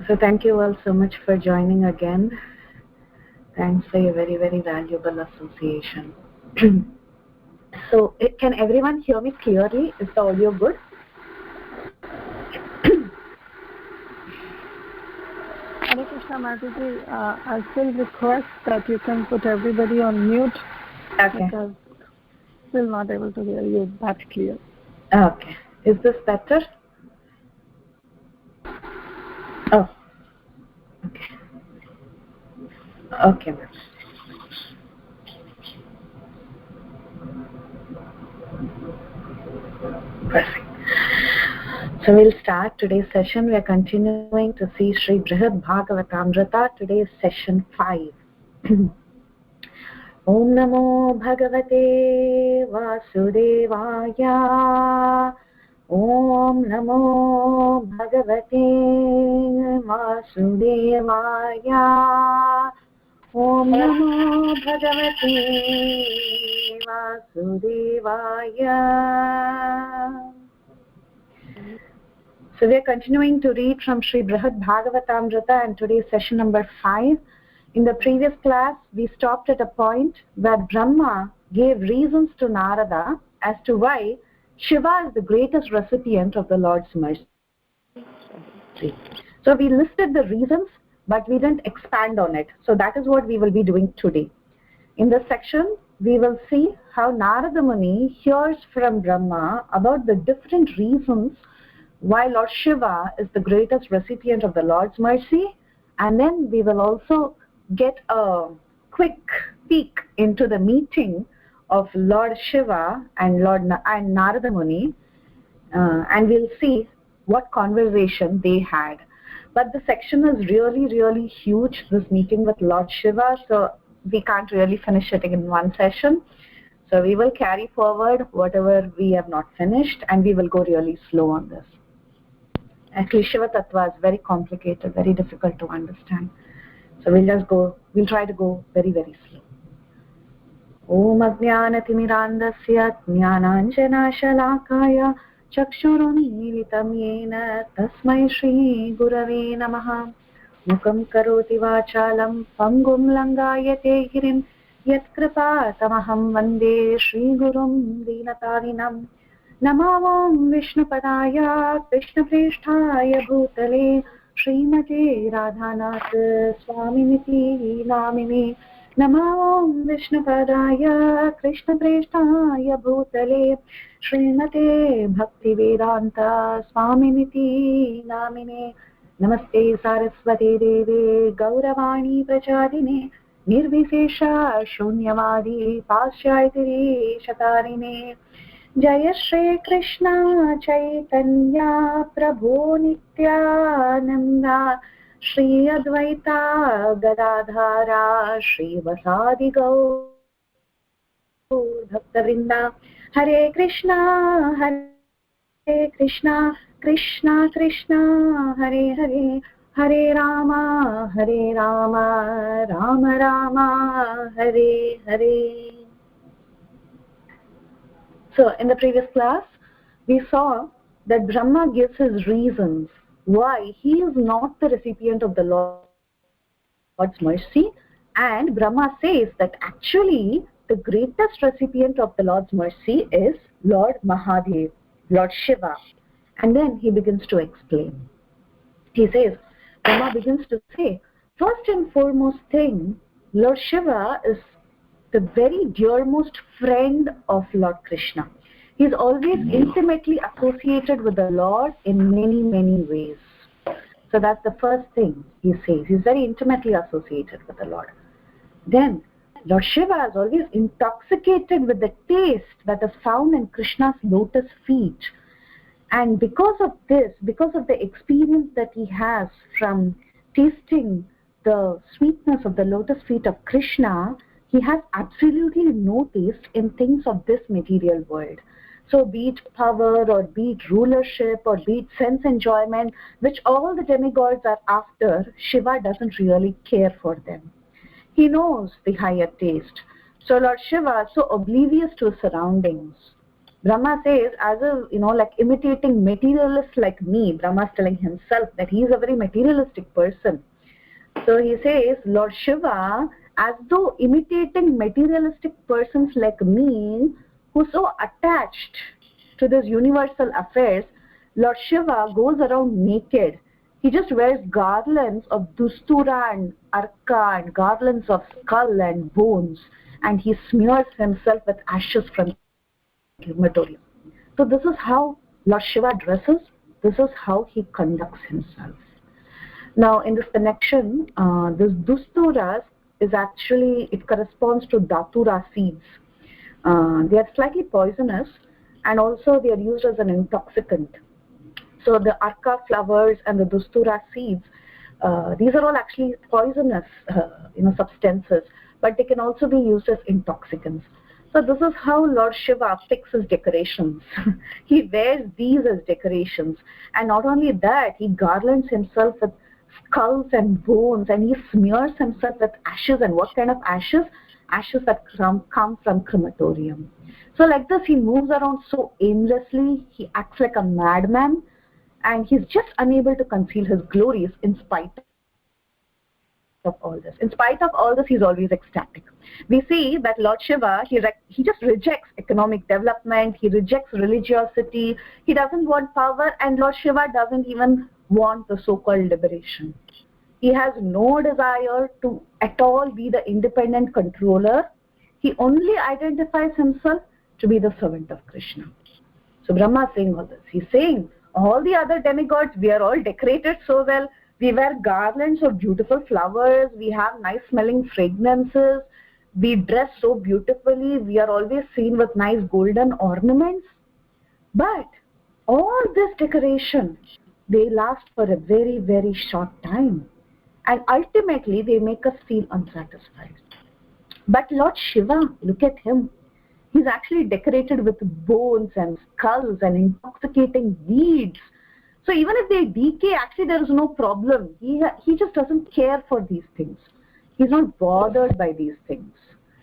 So thank you all so much for joining again. Thanks for your very, very valuable association. So can everyone hear me clearly? Is the audio good? Hare Krishna Mataji, I still request that you can put everybody on mute. Okay. Because still not able to hear you that clear. Okay. Is this better? Oh. Okay. Okay. Perfect. So we'll start today's session. We are continuing to see Sri Brihad Bhagavatamrita. Today is session 5. Om Namo Bhagavate Vasudevaya. Om Namo Bhagavate Vasudevaya. Om Namo Bhagavate Vasudevaya. So we are continuing to read from Sri Brihad Bhagavatamrita, and today is session number 5. In the previous class, we stopped at a point where Brahma gave reasons to Narada as to why Shiva is the greatest recipient of the Lord's mercy. So we listed the reasons, but we didn't expand on it. So that is what we will be doing today. In this section, we will see how Narada Muni hears from Brahma about the different reasons why Lord Shiva is the greatest recipient of the Lord's mercy, and then we will also get a quick peek into the meeting of Lord Shiva and Narada Muni, and we'll see what conversation they had. But the section is really, really huge, this meeting with Lord Shiva, so we can't really finish it in one session. So we will carry forward whatever we have not finished, and we will go really slow on this. Actually, Shiva Tattva is very complicated, very difficult to understand. So we'll try to go very, very slow. Om Ajnanatimmirandasya Jnananjana Shalakaya Chakshurunmilitam Yena Tasmai Shri Gurave Namaha. Mukam Karoti Vachalam Pangum Langayate Girim Yatkripatamaham Vande Shri Gurum Dinatarinam. Namavam Vishnupadaya Krishnapreshthaya Bhutale Srimate Radhanath Swaminiti Namine. Namavam Vishnupadaya Krishnapreshthaya Bhutale Srimate Bhaktivedanta Swaminiti Namine. Namaste Saraswati Deve Gauravani Prachadine Nirvishesha Shunyavadi Pasyayatiri Shatarine. Jaya Shri Krishna Chaitanya Prabhu Nityananda Shri Advaita Gadadhara Shri Vasadi Gaur Bhaktavrinda. Hare Krishna Krishna Krishna Krishna Hare Hare Hare Rama Rama Rama Hare Hare. So in the previous class, we saw that Brahma gives his reasons why he is not the recipient of the Lord's mercy, and Brahma says that actually the greatest recipient of the Lord's mercy is Lord Mahadev, Lord Shiva. And then he begins to explain. He says, Brahma begins to say, first and foremost thing, Lord Shiva is the very dearmost friend of Lord Krishna. He is always intimately associated with the Lord in many, many ways. So that's the first thing he says. He's very intimately associated with the Lord. Then Lord Shiva is always intoxicated with the taste that is found in Krishna's lotus feet. And because of this, because of the experience that he has from tasting the sweetness of the lotus feet of Krishna, he has absolutely no taste in things of this material world. So be it power or be it rulership or be it sense enjoyment, which all the demigods are after, Shiva doesn't really care for them. He knows the higher taste. So Lord Shiva is so oblivious to his surroundings. Brahma says, as a, like imitating materialist like me, Brahma is telling himself that he is a very materialistic person. So he says, Lord Shiva, as though imitating materialistic persons like me, who are so attached to these universal affairs, Lord Shiva goes around naked. He just wears garlands of dustura and arka and garlands of skull and bones, and he smears himself with ashes from crematorium. So this is how Lord Shiva dresses. This is how he conducts himself. Now, in this connection, this dusturas is actually, it corresponds to datura seeds. They are slightly poisonous, and also they are used as an intoxicant. So the arka flowers and the dustura seeds, these are all actually poisonous, substances, but they can also be used as intoxicants. So this is how Lord Shiva picks his decorations. He wears these as decorations, and not only that, he garlands himself with skulls and bones, and he smears himself with ashes. And what kind of ashes? Ashes that come from crematorium. So like this, he moves around so aimlessly. He acts like a madman, and he's just unable to conceal his glories in spite of all this. In spite of all this, he's always ecstatic. We see that Lord Shiva, he just rejects economic development, he rejects religiosity, he doesn't want power, and Lord Shiva doesn't even want the so-called liberation. He has no desire to at all be the independent controller. He only identifies himself to be the servant of Krishna. So Brahma is saying all this. He's saying, all the other demigods, we are all decorated so well. We wear garlands of beautiful flowers. We have nice smelling fragrances. We dress so beautifully. We are always seen with nice golden ornaments. But all this decoration, they last for a very, very short time. And ultimately, they make us feel unsatisfied. But Lord Shiva, look at him. He's actually decorated with bones and skulls and intoxicating weeds. So even if they decay, actually there is no problem. He just doesn't care for these things. He's not bothered by these things.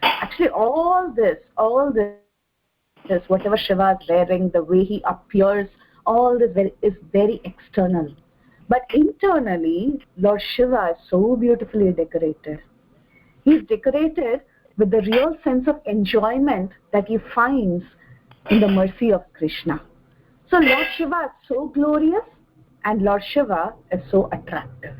Actually, all this, whatever Shiva is wearing, the way he appears, all this is very external. But internally, Lord Shiva is so beautifully decorated. He's decorated with the real sense of enjoyment that he finds in the mercy of Krishna. So Lord Shiva is so glorious, and Lord Shiva is so attractive.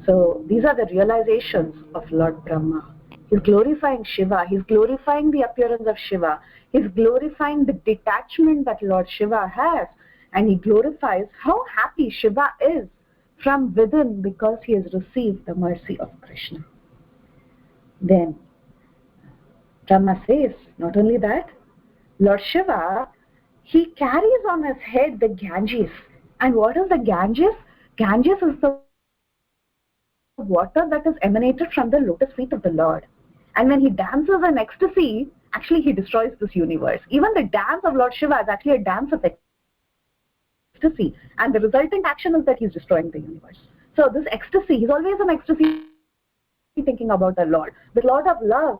So these are the realizations of Lord Brahma. He's glorifying Shiva. He's glorifying the appearance of Shiva. He's glorifying the detachment that Lord Shiva has. And he glorifies how happy Shiva is from within because he has received the mercy of Krishna. Then Brahma says, not only that, Lord Shiva, he carries on his head the Ganges. And what is the Ganges? Ganges is the water that is emanated from the lotus feet of the Lord. And when he dances in ecstasy, actually he destroys this universe. Even the dance of Lord Shiva is actually a dance of ecstasy. And the resultant action is that he's destroying the universe. So this ecstasy, he's always in ecstasy thinking about the Lord. The Lord of love,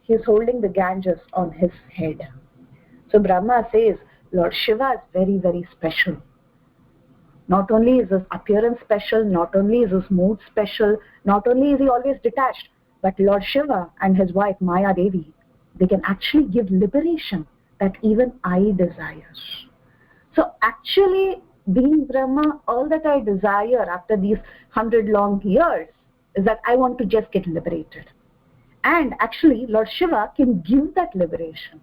he's holding the Ganges on his head. So Brahma says, Lord Shiva is very, very special. Not only is his appearance special, not only is his mood special, not only is he always detached, but Lord Shiva and his wife Maya Devi, they can actually give liberation that even I desire. So actually, being Brahma, all that I desire after these 100 long years is that I want to just get liberated. And actually, Lord Shiva can give that liberation.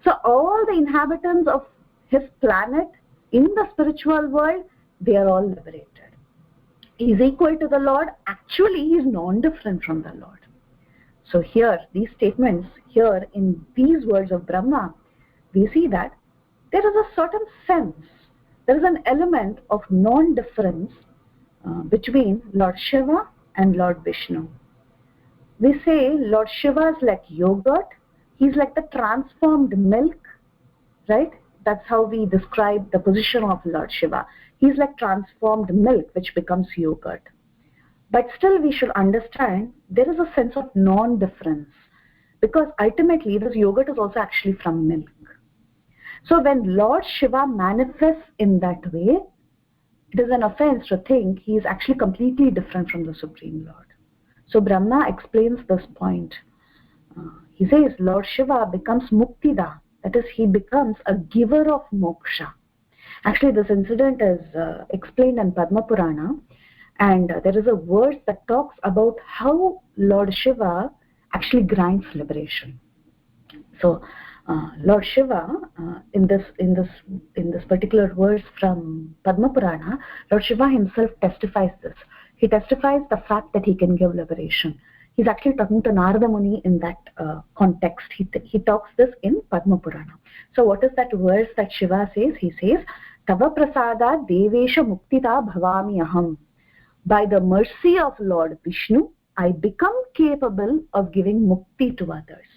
So all the inhabitants of his planet in the spiritual world, they are all liberated. He is equal to the Lord. Actually, he is non-different from the Lord. So here, these statements, here in these words of Brahma, we see that there is a certain sense, there is an element of non-difference between Lord Shiva and Lord Vishnu. We say Lord Shiva is like yogurt, he's like the transformed milk, right? That's how we describe the position of Lord Shiva. He's like transformed milk which becomes yogurt. But still we should understand there is a sense of non-difference, because ultimately this yogurt is also actually from milk. So when Lord Shiva manifests in that way, it is an offense to think he is actually completely different from the Supreme Lord. So Brahma explains this point. He says Lord Shiva becomes Muktida, that is, he becomes a giver of moksha. Actually, this incident is explained in Padma Purana, and there is a verse that talks about how Lord Shiva actually grants liberation. So Lord Shiva, in this particular verse from Padma Purana, Lord Shiva himself testifies this. He testifies the fact that he can give liberation. He's actually talking to Narada Muni in that context. He talks this in Padma Purana. So what is that verse that Shiva says? He says, Tava prasada devesha muktita bhavami aham. By the mercy of Lord Vishnu, I become capable of giving mukti to others.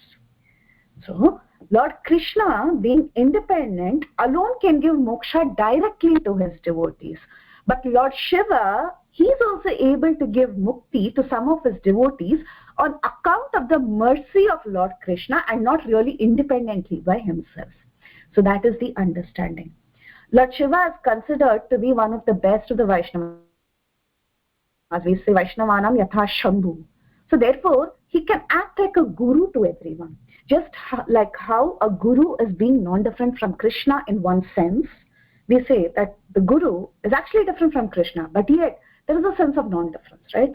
So Lord Krishna, being independent, alone can give moksha directly to his devotees. But Lord Shiva, he is also able to give mukti to some of his devotees on account of the mercy of Lord Krishna and not really independently by himself. So that is the understanding. Lord Shiva is considered to be one of the best of the Vaishnavas. As we say, Vaishnavanam yatha Shambhu. So therefore, he can act like a guru to everyone. Just like how a guru is being non-different from Krishna in one sense, we say that the guru is actually different from Krishna, but yet there is a sense of non-difference, right?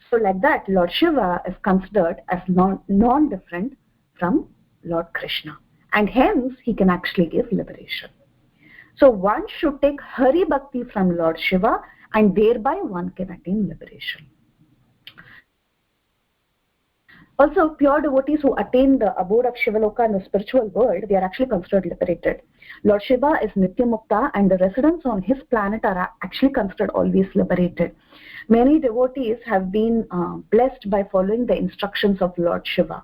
So like that, Lord Shiva is considered as non-different from Lord Krishna. And hence, he can actually give liberation. So one should take Hari Bhakti from Lord Shiva, and thereby one can attain liberation. Also, pure devotees who attain the abode of Shivaloka in the spiritual world, they are actually considered liberated. Lord Shiva is Nitya Mukta, and the residents on his planet are actually considered always liberated. Many devotees have been blessed by following the instructions of Lord Shiva.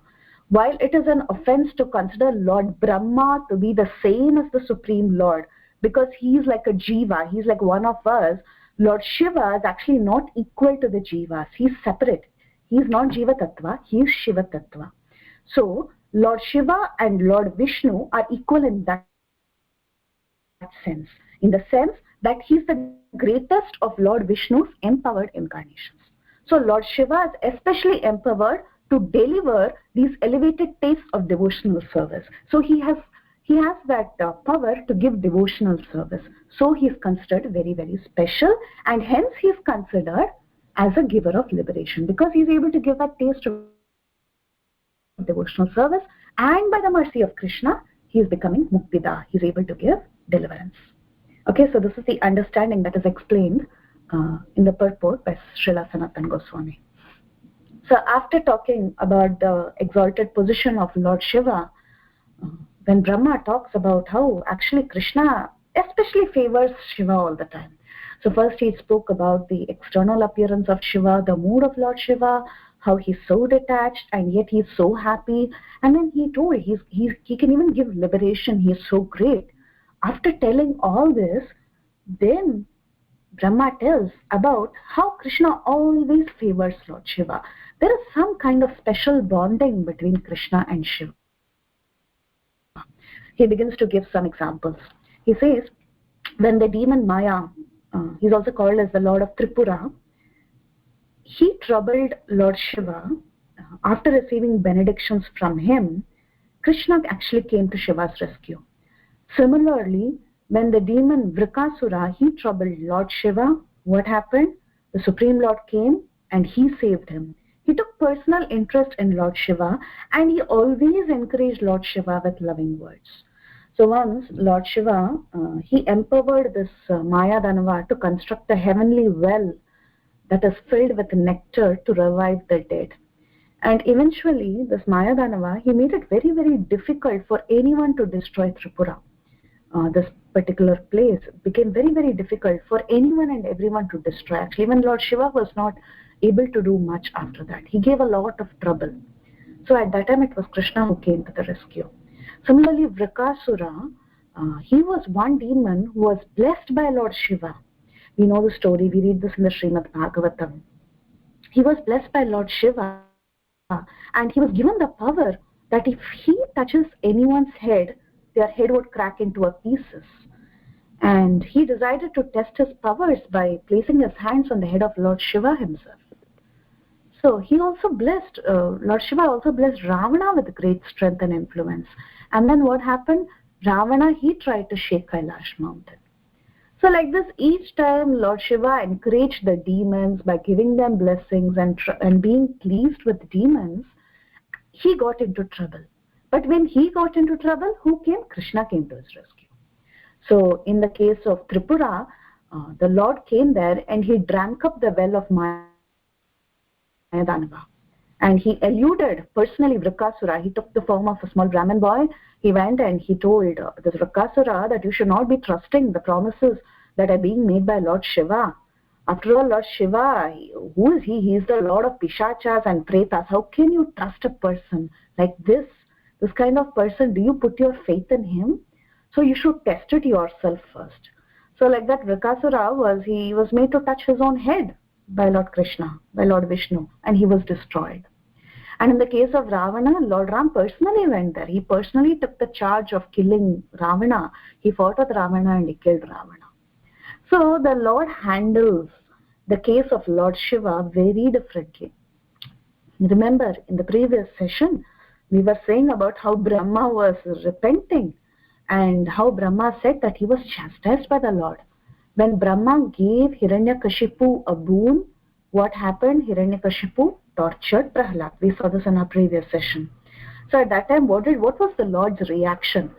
While it is an offense to consider Lord Brahma to be the same as the Supreme Lord, because he is like a jiva, he is like one of us, Lord Shiva is actually not equal to the jivas. He is separate. He is not Jiva Tattva, he is Shiva Tattva. So, Lord Shiva and Lord Vishnu are equal in that sense. In the sense that he is the greatest of Lord Vishnu's empowered incarnations. So, Lord Shiva is especially empowered to deliver these elevated tastes of devotional service. So, he has that power to give devotional service. So, he is considered very, very special, and hence he is considered as a giver of liberation, because he is able to give that taste of devotional service, and by the mercy of Krishna, he is becoming Muktida. He is able to give deliverance. Okay, so this is the understanding that is explained in the purport by Srila Sanatana Goswami. So after talking about the exalted position of Lord Shiva, when Brahma talks about how actually Krishna especially favors Shiva all the time. So first he spoke about the external appearance of Shiva, the mood of Lord Shiva, how he's so detached and yet he's so happy. And then he told he can even give liberation. He is so great. After telling all this, then Brahma tells about how Krishna always favors Lord Shiva. There is some kind of special bonding between Krishna and Shiva. He begins to give some examples. He says, when the demon Maya, he's also called as the Lord of Tripura, he troubled Lord Shiva. After receiving benedictions from him, Krishna actually came to Shiva's rescue. Similarly, when the demon Vrikasura, he troubled Lord Shiva, what happened? The Supreme Lord came and he saved him. He took personal interest in Lord Shiva, and he always encouraged Lord Shiva with loving words. So once Lord Shiva, he empowered this Maya Danava to construct a heavenly well that is filled with nectar to revive the dead. And eventually, this Maya Danava, he made it very, very difficult for anyone to destroy Tripura. This particular place became very, very difficult for anyone and everyone to destroy. Actually, even Lord Shiva was not able to do much after that. He gave a lot of trouble. So at that time, it was Krishna who came to the rescue. Similarly, Vrikasura, he was one demon who was blessed by Lord Shiva. We know the story. We read this in the Srimad Bhagavatam. He was blessed by Lord Shiva, and he was given the power that if he touches anyone's head, their head would crack into pieces. And he decided to test his powers by placing his hands on the head of Lord Shiva himself. So he also blessed, Lord Shiva also blessed Ravana with great strength and influence. And then what happened? Ravana, he tried to shake Kailash mountain. So like this, each time Lord Shiva encouraged the demons by giving them blessings and being pleased with demons, he got into trouble. But when he got into trouble, who came? Krishna came to his rescue. So in the case of Tripura, the Lord came there and he drank up the well of Mayadanava. And he eluded personally Vrikasura. He took the form of a small Brahmin boy. He went and he told this Vrikasura that you should not be trusting the promises that are being made by Lord Shiva. After all, Lord Shiva, who is he? He is the Lord of Pishachas and Pretas. How can you trust a person like this? This kind of person, do you put your faith in him? So you should test it yourself first. So like that, Vrikasura was made to touch his own head by Lord Krishna, by Lord Vishnu, and he was destroyed. And in the case of Ravana, Lord Ram personally went there. He personally took the charge of killing Ravana. He fought with Ravana and he killed Ravana. So the Lord handles the case of Lord Shiva very differently. Remember, in the previous session, we were saying about how Brahma was repenting and how Brahma said that he was chastised by the Lord. When Brahma gave Hiranyakashipu a boon, what happened? Hiranyakashipu tortured Prahlad. We saw this in our previous session. So at that time, what was the Lord's reaction?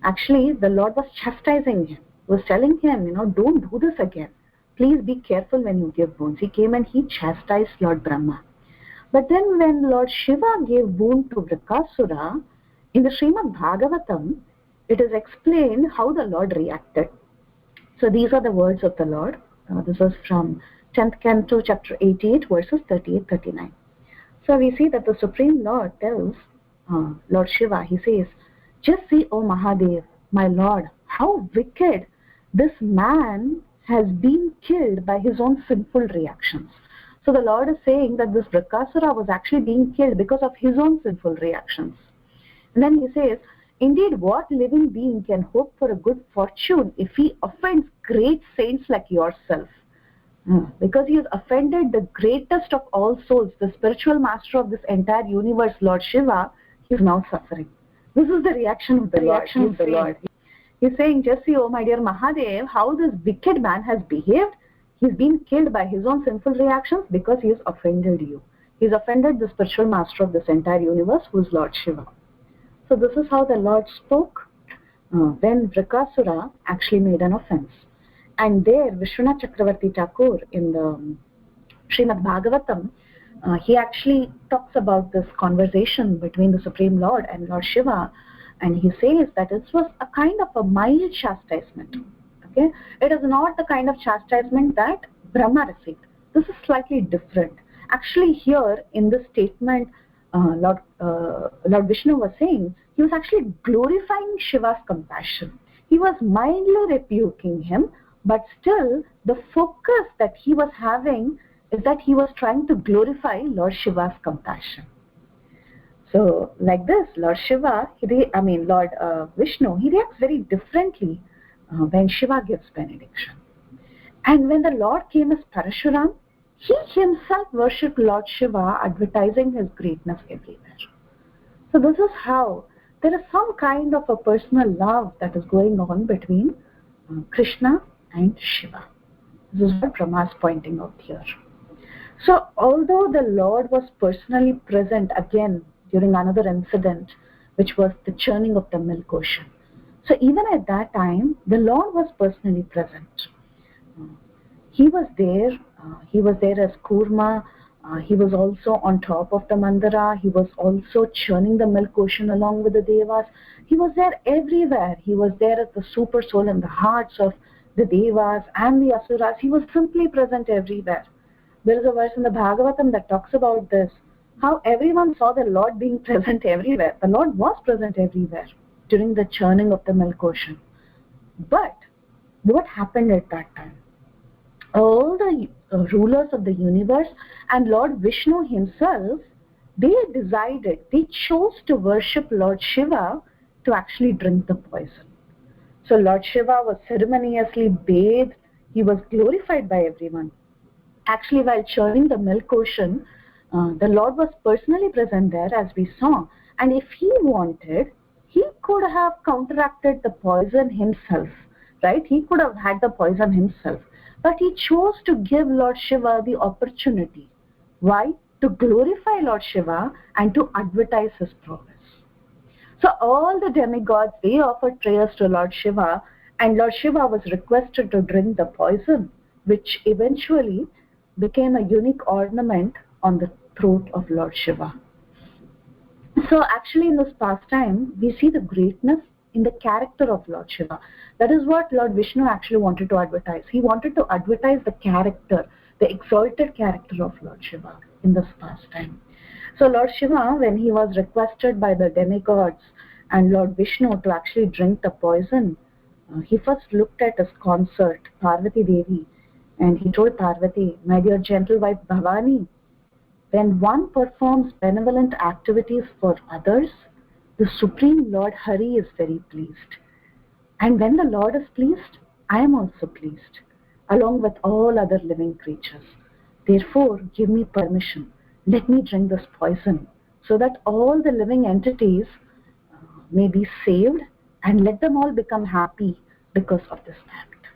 Actually, the Lord was chastising him. He was telling him, don't do this again. Please be careful when you give boons. He came and he chastised Lord Brahma. But then when Lord Shiva gave boon to Vrikasura, in the Srimad Bhagavatam, it is explained how the Lord reacted. So these are the words of the Lord. This is from 10th Canto, chapter 88, verses 38-39. So we see that the Supreme Lord tells Lord Shiva, he says, just see, O Mahadev, my Lord, how wicked this man has been killed by his own sinful reactions. So the Lord is saying that this Vrikasura was actually being killed because of his own sinful reactions. And then he says, indeed, what living being can hope for a good fortune if he offends great saints like yourself? Because he has offended the greatest of all souls, the spiritual master of this entire universe, Lord Shiva, he is now suffering. This is the reaction of the Lord. He's saying, just see, oh my dear Mahadev, how this wicked man has behaved. He's been killed by his own sinful reactions because he has offended you. He's offended the spiritual master of this entire universe, who is Lord Shiva. So this is how the Lord spoke when Vrikasura actually made an offense. And there, Vishwanath Chakravarti Thakur in the Srimad Bhagavatam, he actually talks about this conversation between the Supreme Lord and Lord Shiva, and he says that it was a kind of a mild chastisement. Okay, it is not the kind of chastisement that Brahma received. This is slightly different. Actually, here in this statement, Lord Vishnu was saying, he was actually glorifying Shiva's compassion. He was mildly rebuking him, but still the focus that he was having is that he was trying to glorify Lord Shiva's compassion. So like this, Lord Shiva, Lord Vishnu, he reacts very differently when Shiva gives benediction. And when the Lord came as Parashuram, he himself worshipped Lord Shiva, advertising his greatness everywhere. So this is how there is some kind of a personal love that is going on between Krishna and Shiva. This is what Brahma is pointing out here. So although the Lord was personally present again during another incident, which was the churning of the milk ocean, so even at that time, the Lord was personally present. He was there. He was there as Kurma. He was also on top of the Mandara. He was also churning the milk ocean along with the Devas. He was there everywhere. He was there as the super soul in the hearts of the Devas and the Asuras. He was simply present everywhere. There is a verse in the Bhagavatam that talks about this, how everyone saw the Lord being present everywhere. The Lord was present everywhere during the churning of the milk ocean. But what happened at that time? All the rulers of the universe and Lord Vishnu himself, they chose to worship Lord Shiva to actually drink the poison. So Lord Shiva was ceremoniously bathed. He was glorified by everyone. Actually, while churning the milk ocean, the Lord was personally present there, as we saw. And if he wanted, he could have counteracted the poison himself, right? He could have had the poison himself. But he chose to give Lord Shiva the opportunity. Why? To glorify Lord Shiva and to advertise his prowess. So all the demigods, they offered prayers to Lord Shiva, and Lord Shiva was requested to drink the poison, which eventually became a unique ornament on the throat of Lord Shiva. So actually in this pastime, we see the greatness in the character of Lord Shiva. That is what Lord Vishnu actually wanted to advertise. He wanted to advertise the character, the exalted character of Lord Shiva in this pastime. So Lord Shiva, when he was requested by the demigods and Lord Vishnu to actually drink the poison, he first looked at his consort, Parvati Devi, and he told Parvati, "My dear gentle wife Bhavani, when one performs benevolent activities for others, the Supreme Lord Hari is very pleased. And when the Lord is pleased, I am also pleased, along with all other living creatures. Therefore, give me permission. Let me drink this poison, so that all the living entities may be saved, and let them all become happy because of this act."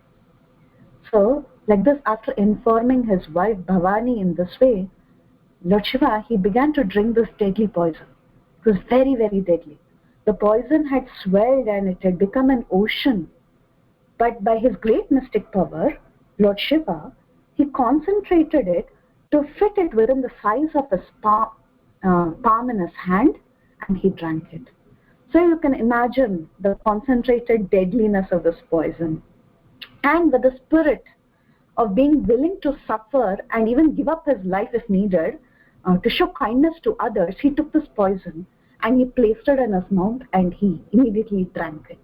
So, like this, after informing his wife Bhavani in this way, Lord Shiva, he began to drink this deadly poison. It was very, very deadly. The poison had swelled and it had become an ocean. But by his great mystic power, Lord Shiva, he concentrated it to fit it within the size of his palm in his hand, and he drank it. So you can imagine the concentrated deadliness of this poison. And with the spirit of being willing to suffer and even give up his life if needed, to show kindness to others, he took this poison and he placed it in his mouth and he immediately drank it.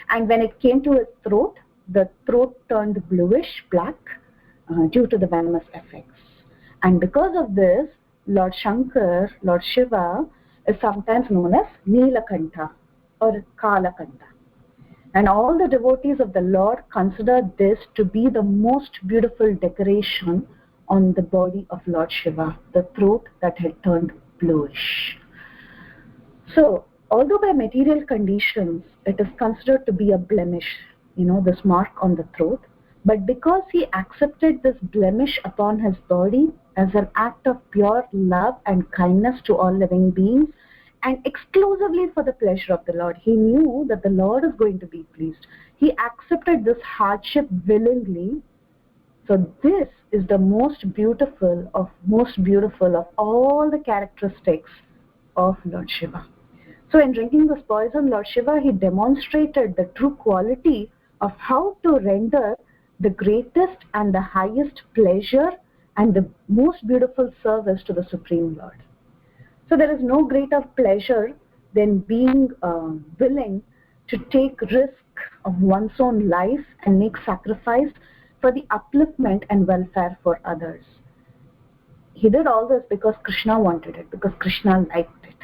And when it came to his throat, the throat turned bluish black due to the venomous effects. And because of this, Lord Shankar, Lord Shiva, is sometimes known as Neelakantha or Kalakantha. And all the devotees of the Lord consider this to be the most beautiful decoration on the body of Lord Shiva, the throat that had turned bluish. So, although by material conditions it is considered to be a blemish, this mark on the throat, but because he accepted this blemish upon his body as an act of pure love and kindness to all living beings, and exclusively for the pleasure of the Lord, he knew that the Lord is going to be pleased. He accepted this hardship willingly. So this is the most beautiful of all the characteristics of Lord Shiva. So in drinking this poison, Lord Shiva, he demonstrated the true quality of how to render the greatest and the highest pleasure and the most beautiful service to the Supreme Lord. So there is no greater pleasure than being willing to take risk of one's own life and make sacrifice for the upliftment and welfare for others. He did all this because Krishna wanted it, because Krishna liked it.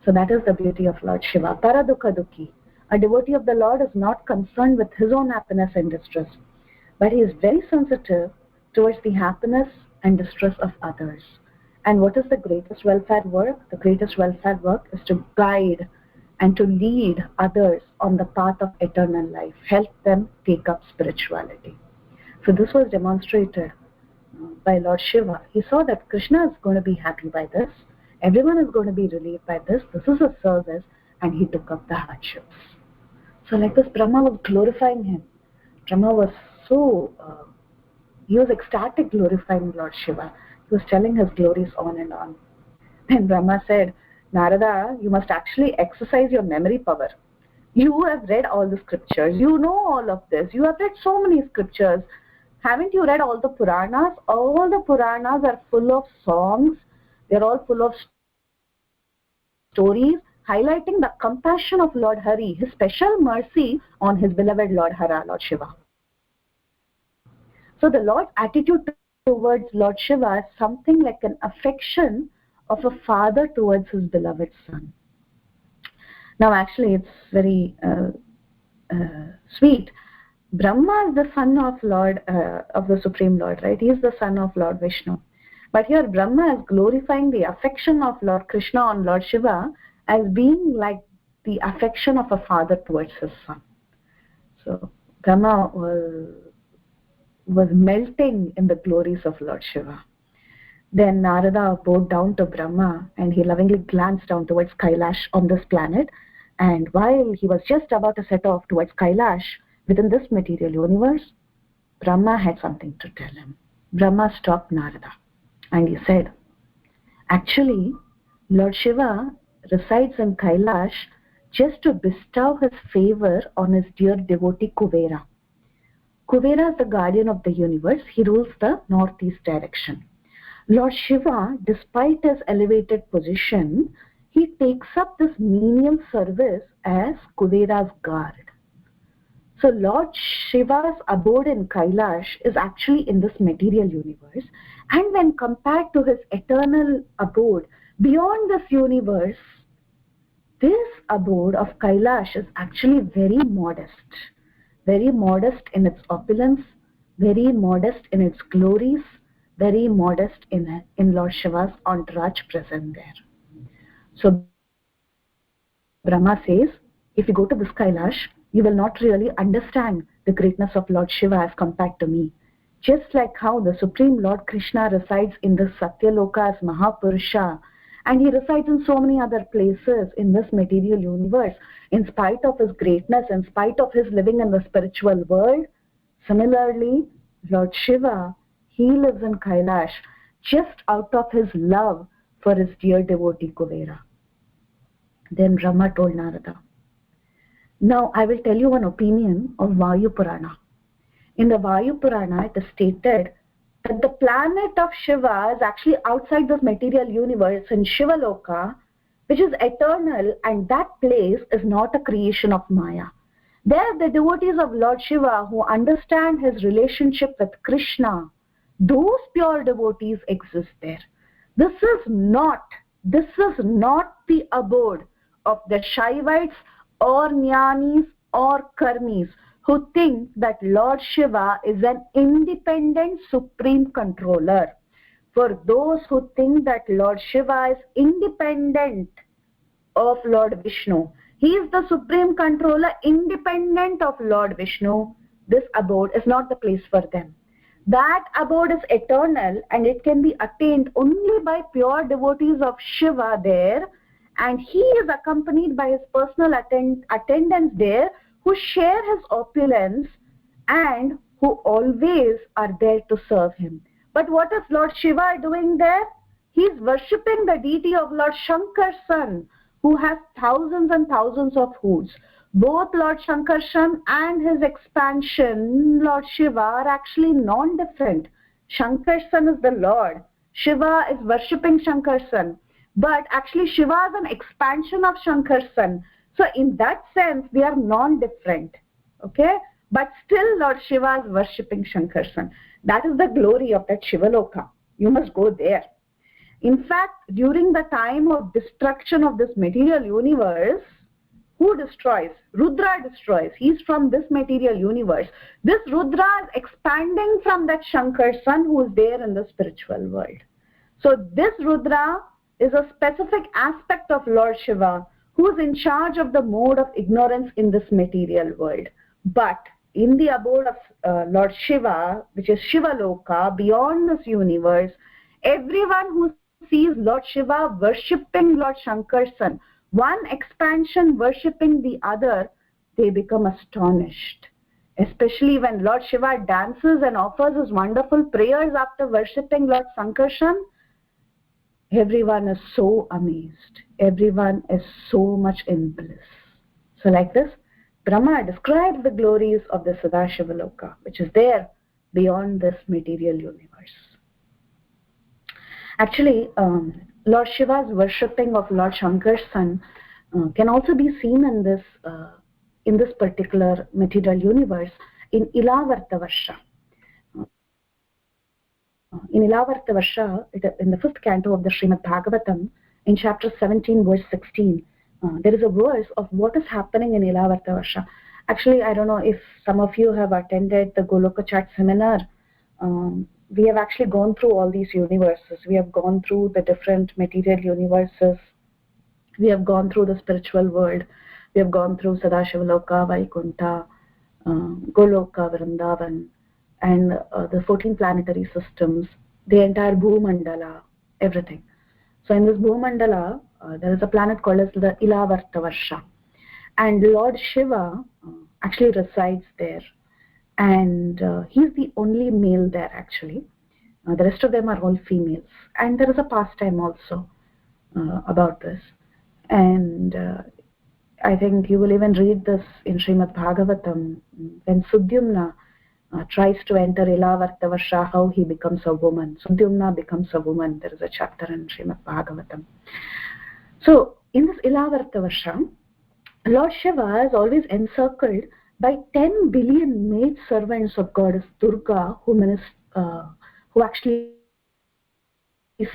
So that is the beauty of Lord Shiva. Paradukha Dukhi. A devotee of the Lord is not concerned with his own happiness and distress, but he is very sensitive towards the happiness and distress of others. And what is the greatest welfare work? The greatest welfare work is to guide and to lead others on the path of eternal life, help them take up spirituality. So this was demonstrated by Lord Shiva. He saw that Krishna is going to be happy by this, everyone is going to be relieved by this is a service, and he took up the hardships. So like this, Brahma was glorifying him. Brahma was he was ecstatic glorifying Lord Shiva. He was telling his glories on and on. And Brahma said, "Narada, you must actually exercise your memory power. You have read all the scriptures. You know all of this. You have read so many scriptures. Haven't you read all the Puranas? All the Puranas are full of songs. They're all full of stories highlighting the compassion of Lord Hari, his special mercy on his beloved Lord Hara, Lord Shiva." So the Lord's attitude towards Lord Shiva is something like an affection of a father towards his beloved son. Now actually it's very sweet. Brahma is the son of Lord of the Supreme Lord, right? He is the son of Lord Vishnu. But here Brahma is glorifying the affection of Lord Krishna on Lord Shiva as being like the affection of a father towards his son. So Brahma was melting in the glories of Lord Shiva. Then Narada bowed down to Brahma and he lovingly glanced down towards Kailash on this planet. And while he was just about to set off towards Kailash within this material universe, Brahma had something to tell him. Brahma stopped Narada and he said, actually, Lord Shiva resides in Kailash just to bestow his favor on his dear devotee Kuvera. Kuvera is the guardian of the universe. He rules the northeast direction. Lord Shiva, despite his elevated position, he takes up this menial service as Kuvera's guard. So Lord Shiva's abode in Kailash is actually in this material universe, and when compared to his eternal abode beyond this universe, this abode of Kailash is actually very modest in its opulence, very modest in its glories, very modest in Lord Shiva's entourage present there. So Brahma says, if you go to this Kailash, you will not really understand the greatness of Lord Shiva as compared to me. Just like how the Supreme Lord Krishna resides in this Satyaloka as Mahapurusha, and he resides in so many other places in this material universe, in spite of his greatness, in spite of his living in the spiritual world. Similarly, Lord Shiva, he lives in Kailash just out of his love for his dear devotee Kuvera. Then Brahma told Narada, now I will tell you one opinion of Vayu Purana. In the Vayu Purana, it is stated that the planet of Shiva is actually outside this material universe in Shivaloka, which is eternal, and that place is not a creation of Maya. There, the devotees of Lord Shiva who understand his relationship with Krishna, those pure devotees exist there. This is not the abode of the Shaivites or Jnanis or Karmis who think that Lord Shiva is an independent supreme controller. For those who think that Lord Shiva is independent of Lord Vishnu, he is the supreme controller independent of Lord Vishnu, this abode is not the place for them. That abode is eternal and it can be attained only by pure devotees of Shiva there, and he is accompanied by his personal attendants there who share his opulence and who always are there to serve him. But what is Lord Shiva doing there? He is worshipping the deity of Lord Shankar's son, who has thousands and thousands of hoods. Both Lord Shankarshan and his expansion, Lord Shiva, are actually non-different. Shankarshan is the Lord. Shiva is worshipping Shankarshan. But actually Shiva is an expansion of Shankarshan. So in that sense, they are non-different. Okay? But still Lord Shiva is worshipping Shankarshan. That is the glory of that Shivaloka. You must go there. In fact, during the time of destruction of this material universe, who destroys? Rudra destroys. He's from this material universe. This Rudra is expanding from that Shankar's son who is there in the spiritual world. So this Rudra is a specific aspect of Lord Shiva who is in charge of the mode of ignorance in this material world. But in the abode of Lord Shiva, which is Shivaloka, beyond this universe, everyone who sees Lord Shiva worshipping Lord Shankar's son, one expansion worshipping the other, they become astonished. Especially when Lord Shiva dances and offers his wonderful prayers after worshipping Lord Sankarshan, everyone is so amazed. Everyone is so much in bliss. So like this, Brahma describes the glories of the Sadashivaloka, which is there beyond this material universe. Actually, Lord Shiva's worshipping of Lord Shankar's son can also be seen in this particular material universe in Ilavarta Varsha. In Ilavarta Varsha, in the 5th canto of the Srimad Bhagavatam, in chapter 17, verse 16, there is a verse of what is happening in Ilavarta Varsha. Actually, I don't know if some of you have attended the Goloka Chat seminar. We have actually gone through all these universes. We have gone through the different material universes. We have gone through the spiritual world. We have gone through Sadashivaloka, Vaikunta, Goloka, Vrindavan, and the 14 planetary systems, the entire Bhumandala, everything. So in this Bhumandala, there is a planet called as the Ilavarta Varsha. And Lord Shiva actually resides there. And he's the only male there actually. The rest of them are all females. And there is a pastime also about this. And I think you will even read this in Srimad Bhagavatam, when Sudyumna tries to enter Ilavarta Varsha, how he becomes a woman. Sudyumna becomes a woman. There is a chapter in Srimad Bhagavatam. So in this Ilavarta Varsha, Lord Shiva is always encircled by 10 billion maid servants of goddess Durga who actually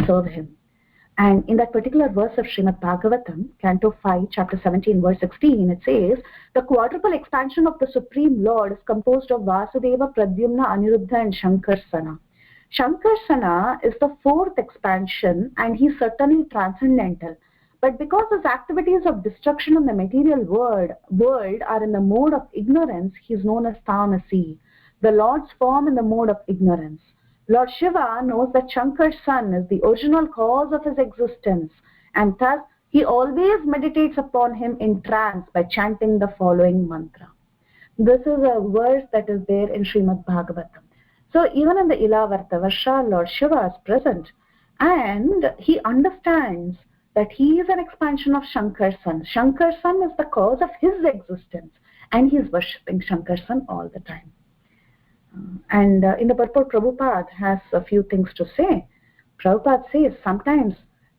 serve him. And in that particular verse of Srimad Bhagavatam, Canto 5, Chapter 17, verse 16, it says, the quadruple expansion of the Supreme Lord is composed of Vasudeva, Pradyumna, Aniruddha and Shankarsana. Shankarsana is the fourth expansion and he's certainly transcendental. But because his activities of destruction in the material world are in the mode of ignorance, he is known as Tamasi, the Lord's form in the mode of ignorance. Lord Shiva knows that Shankar's son is the original cause of his existence, and thus he always meditates upon him in trance by chanting the following mantra. This is a verse that is there in Srimad Bhagavatam. So even in the Ilavarta Varsha, Lord Shiva is present, and he understands that he is an expansion of Shankar's son. Shankar's son is the cause of his existence, and he is worshipping Shankar's son all the time. And in the purport, Prabhupada has a few things to say. Prabhupada says sometimes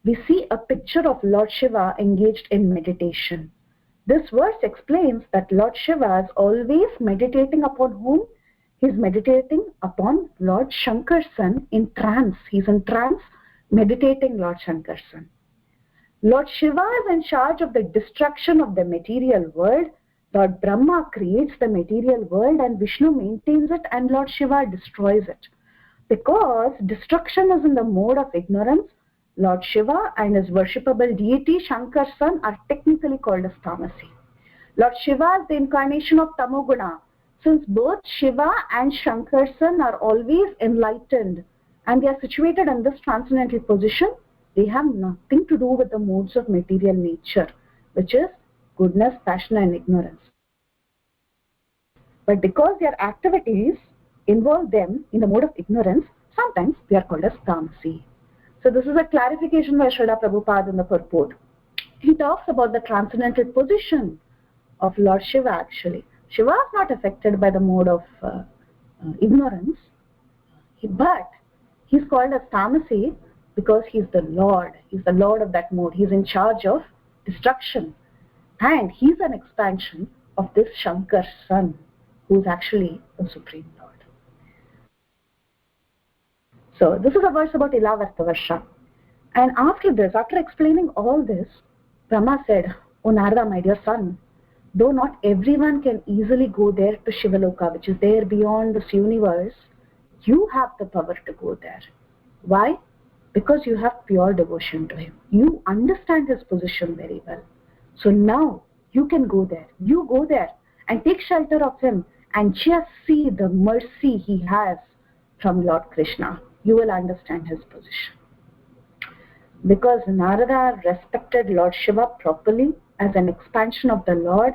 we see a picture of Lord Shiva engaged in meditation. This verse explains that Lord Shiva is always meditating upon whom? He is meditating upon Lord Shankar's son in trance. He is in trance meditating Lord Shankar's son. Lord Shiva is in charge of the destruction of the material world. Lord Brahma creates the material world and Vishnu maintains it, and Lord Shiva destroys it. Because destruction is in the mode of ignorance, Lord Shiva and his worshipable deity Shankar's son are technically called as Tamasi. Lord Shiva is the incarnation of Tamoguna. Since both Shiva and Shankar's son are always enlightened and they are situated in this transcendental position, they have nothing to do with the modes of material nature, which is goodness, passion and ignorance. But because their activities involve them in the mode of ignorance, sometimes they are called as Tamasi. So this is a clarification by Srila Prabhupada in the purport. He talks about the transcendental position of Lord Shiva actually. Shiva is not affected by the mode of ignorance, but he's called as Tamasi because he's the Lord. He's the Lord of that mode. He's in charge of destruction. And he's an expansion of this Shankar's son, who is actually the Supreme Lord. So this is a verse about Ilavarta Varsha. And after this, after explaining all this, Brahma said, O Narada, my dear son, though not everyone can easily go there to Shivaloka, which is there beyond this universe, you have the power to go there. Why? Because you have pure devotion to him. You understand his position very well. So now you can go there. You go there and take shelter of him and just see the mercy he has from Lord Krishna. You will understand his position. Because Narada respected Lord Shiva properly as an expansion of the Lord,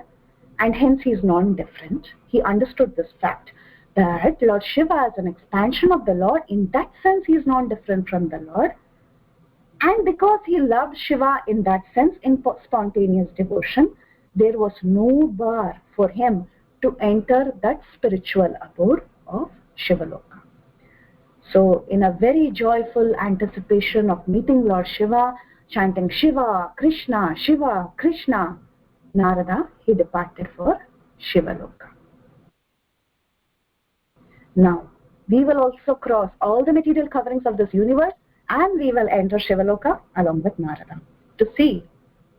and hence he is non-different. He understood this fact that Lord Shiva is an expansion of the Lord. In that sense, he is non-different from the Lord. And because he loved Shiva in that sense, in spontaneous devotion, there was no bar for him to enter that spiritual abode of Shivaloka. So in a very joyful anticipation of meeting Lord Shiva, chanting Shiva, Krishna, Narada, he departed for Shivaloka. Now, we will also cross all the material coverings of this universe and we will enter Shivaloka along with Narada to see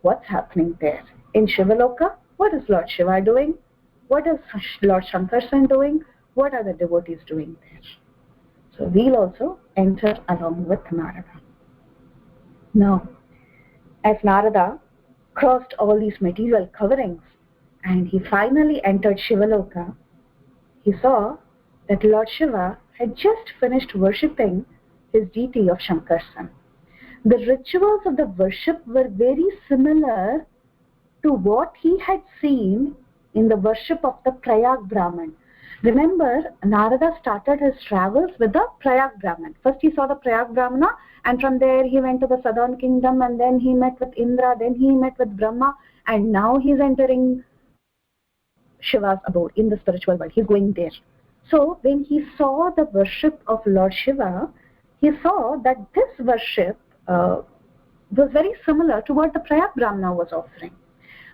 what's happening there. In Shivaloka, what is Lord Shiva doing? What is Lord Shankarshan doing? What are the devotees doing there? So we'll also enter along with Narada. Now, as Narada crossed all these material coverings and he finally entered Shivaloka, he saw that Lord Shiva had just finished worshipping his deity of Shankarshan. The rituals of the worship were very similar to what he had seen in the worship of the Prayag Brahman. Remember, Narada started his travels with the Prayag Brahman. First he saw the Prayag Brahmana, and from there he went to the southern kingdom, and then he met with Indra, then he met with Brahma, and now he's entering Shiva's abode in the spiritual world. He's going there. So when he saw the worship of Lord Shiva, he saw that this worship was very similar to what the Prayag Brahmana was offering.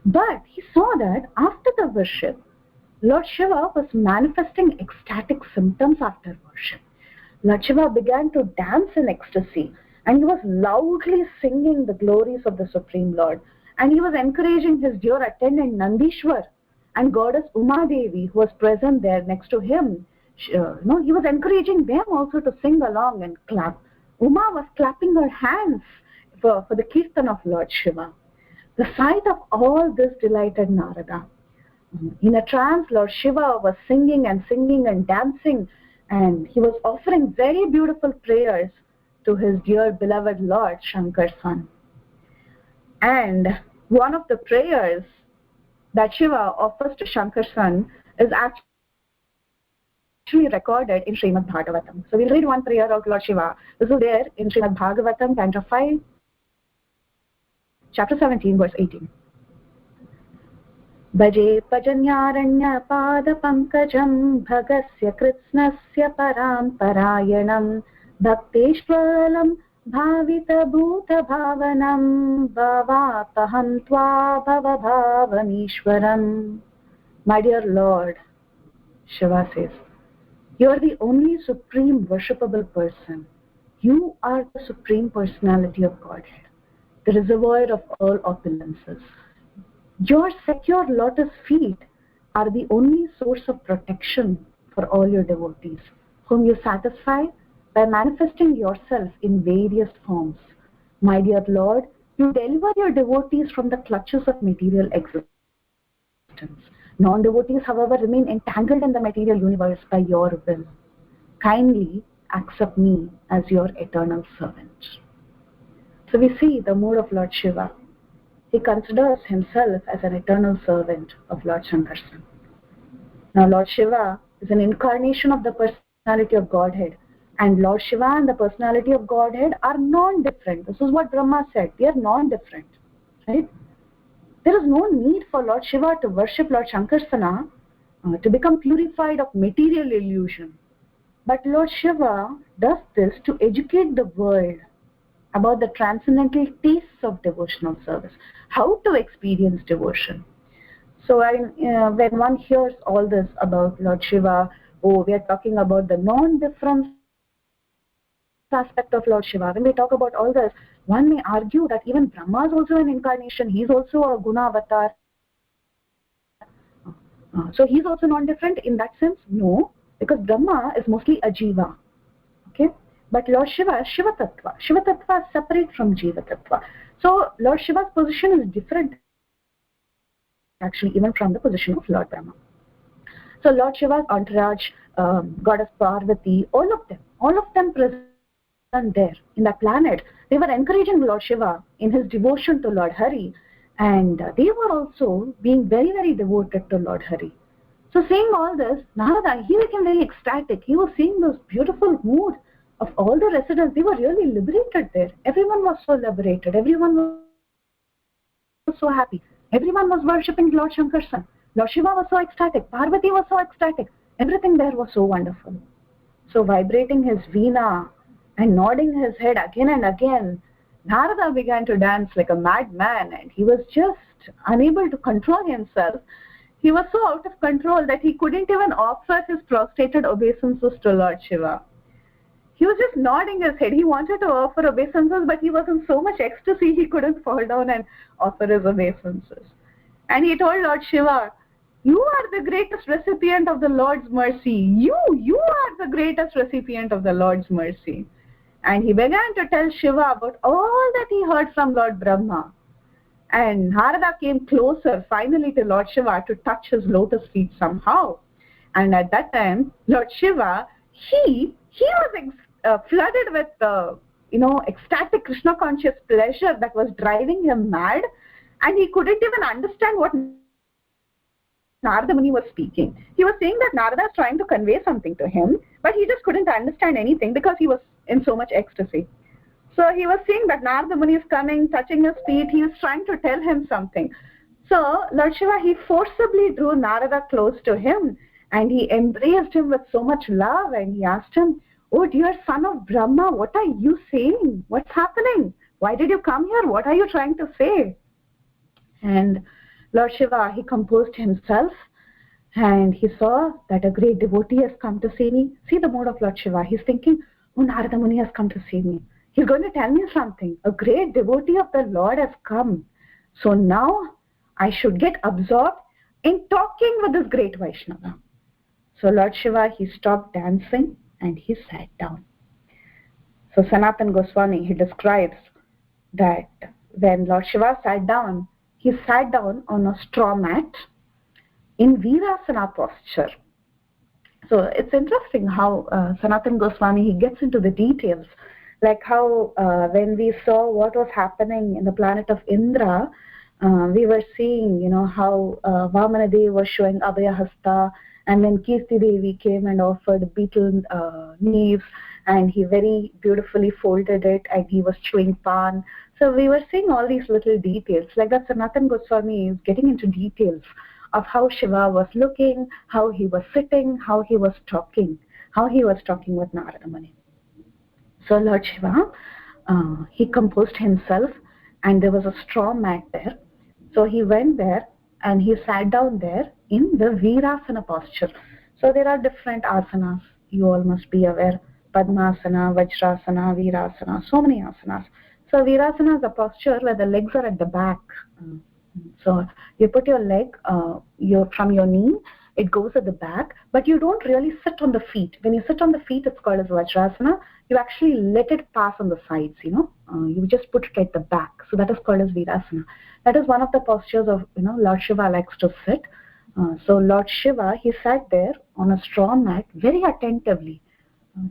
But he saw that after the worship, Lord Shiva was manifesting ecstatic symptoms after worship. Lord Shiva began to dance in ecstasy, and he was loudly singing the glories of the Supreme Lord. And he was encouraging his dear attendant Nandishwar and goddess Uma Devi, who was present there next to him. He was encouraging them also to sing along and clap. Uma was clapping her hands for the kirtan of Lord Shiva. The sight of all this delighted Narada. In a trance, Lord Shiva was singing and dancing, and he was offering very beautiful prayers to his dear beloved Lord Shankarshan. And one of the prayers that Shiva offers to Shankarshan is actually recorded in Srimad Bhagavatam. So we'll read one prayer of Lord Shiva. This is there in Srimad Bhagavatam, Canto 5, Chapter 17, verse 18. Bhaje pajanyaranya pada pankajam bhagasya kritsnasya param parayanam bhakteshwaram bhavita bhuta bhavanam bhavapaham tva bhava bhavanishwaram. My dear Lord, Shiva says, you are the only supreme worshipable person. You are the supreme personality of Godhead, the reservoir of all opulences. Your secure lotus feet are the only source of protection for all your devotees, whom you satisfy by manifesting yourself in various forms. My dear Lord, you deliver your devotees from the clutches of material existence. Non-devotees, however, remain entangled in the material universe by your will. Kindly accept me as your eternal servant. So we see the mood of Lord Shiva. He considers himself as an eternal servant of Lord Shankarshan. Now Lord Shiva is an incarnation of the personality of Godhead, and Lord Shiva and the personality of Godhead are non-different. This is what Brahma said. They are non-different. Right? There is no need for Lord Shiva to worship Lord Shankarsana to become purified of material illusion. But Lord Shiva does this to educate the world about the transcendental tastes of devotional service, how to experience devotion. So when one hears all this about Lord Shiva, we are talking about the non-difference aspect of Lord Shiva. When we talk about all this, one may argue that even Brahma is also an incarnation. He is also a guna avatar. So he is also non-different in that sense? No, because Brahma is mostly a jiva. Okay? But Lord Shiva is Shiva Tattva. Shiva Tattva is separate from Jiva Tattva. So Lord Shiva's position is different actually even from the position of Lord Brahma. So Lord Shiva's entourage, Goddess Parvati, all of them present there in that planet, they were encouraging Lord Shiva in his devotion to Lord Hari, and they were also being very, very devoted to Lord Hari. So seeing all this, Narada, he became very ecstatic. He was seeing those beautiful mood of all the residents. They were really liberated there. Everyone was so liberated. Everyone was so happy. Everyone was worshipping Lord Shankarshan. Lord Shiva was so ecstatic. Parvati was so ecstatic. Everything there was so wonderful. So vibrating his veena and nodding his head again and again, Narada began to dance like a madman, and he was just unable to control himself. He was so out of control that he couldn't even offer his prostrated obeisances to Lord Shiva. He was just nodding his head. He wanted to offer obeisances, but he was in so much ecstasy he couldn't fall down and offer his obeisances. And he told Lord Shiva, you are the greatest recipient of the Lord's mercy. You are the greatest recipient of the Lord's mercy. And he began to tell Shiva about all that he heard from Lord Brahma. And Narada came closer finally to Lord Shiva to touch his lotus feet somehow. And at that time, Lord Shiva, he was flooded with ecstatic Krishna conscious pleasure that was driving him mad, and he couldn't even understand what Narada Muni was speaking. He was saying that Narada is trying to convey something to him, but he just couldn't understand anything because he was in so much ecstasy. So he was saying that Narada Muni is coming, touching his feet. He was trying to tell him something. So Lord Shiva, he forcibly drew Narada close to him, and he embraced him with so much love, and he asked him, oh dear son of Brahma, what are you saying? What's happening? Why did you come here? What are you trying to say? And Lord Shiva, he composed himself, and he saw that a great devotee has come to see me. See the mode of Lord Shiva. He's thinking, oh, Narada Muni has come to see me. He's going to tell me something. A great devotee of the Lord has come. So now I should get absorbed in talking with this great Vaishnava. So Lord Shiva, he stopped dancing and he sat down. So Sanatana Goswami, he describes that when Lord Shiva sat down, he sat down on a straw mat in Virasana posture. So it's interesting how Sanatana Goswami, he gets into the details, like how when we saw what was happening in the planet of Indra, we were seeing, how Vamana Dev was showing Abhaya Hasta, and then Kirti Devi came and offered beetle leaves, and he very beautifully folded it, and he was chewing pan. So we were seeing all these little details, like that Sanatana Goswami is getting into details of how Shiva was looking, how he was sitting, how he was talking with Narada Muni. So Lord Shiva, he composed himself, and there was a straw mat there. So he went there and he sat down there in the Virasana posture. So there are different asanas. You all must be aware. Padmasana, Vajrasana, Virasana, so many asanas. So Virasana is a posture where the legs are at the back. So you put your leg from your knee, it goes at the back, but you don't really sit on the feet. When you sit on the feet, it's called as Vajrasana. You actually let it pass on the sides, you just put it at the back. So that is called as Virasana. That is one of the postures of, Lord Shiva likes to sit. So Lord Shiva, he sat there on a straw mat very attentively.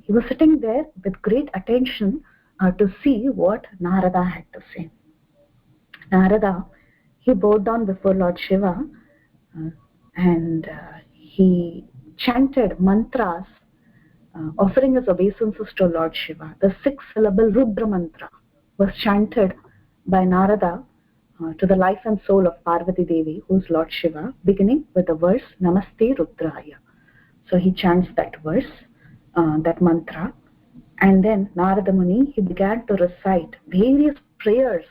He was sitting there with great attention to see what Narada had to say. Narada, he bowed down before Lord Shiva and he chanted mantras, offering his obeisances to Lord Shiva. The 6-syllable Rudra mantra was chanted by Narada to the life and soul of Parvati Devi, who is Lord Shiva, beginning with the verse Namaste Rudraya. So he chants that verse, that mantra, and then Narada Muni, he began to recite various prayers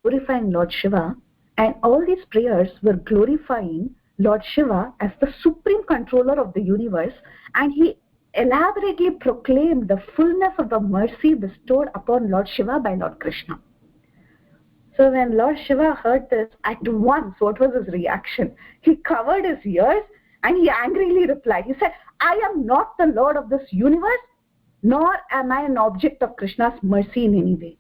glorifying Lord Shiva, and all these prayers were glorifying Lord Shiva as the supreme controller of the universe, and he elaborately proclaimed the fullness of the mercy bestowed upon Lord Shiva by Lord Krishna. So when Lord Shiva heard this, at once, what was his reaction? He covered his ears and he angrily replied. He said, I am not the Lord of this universe, nor am I an object of Krishna's mercy in any way.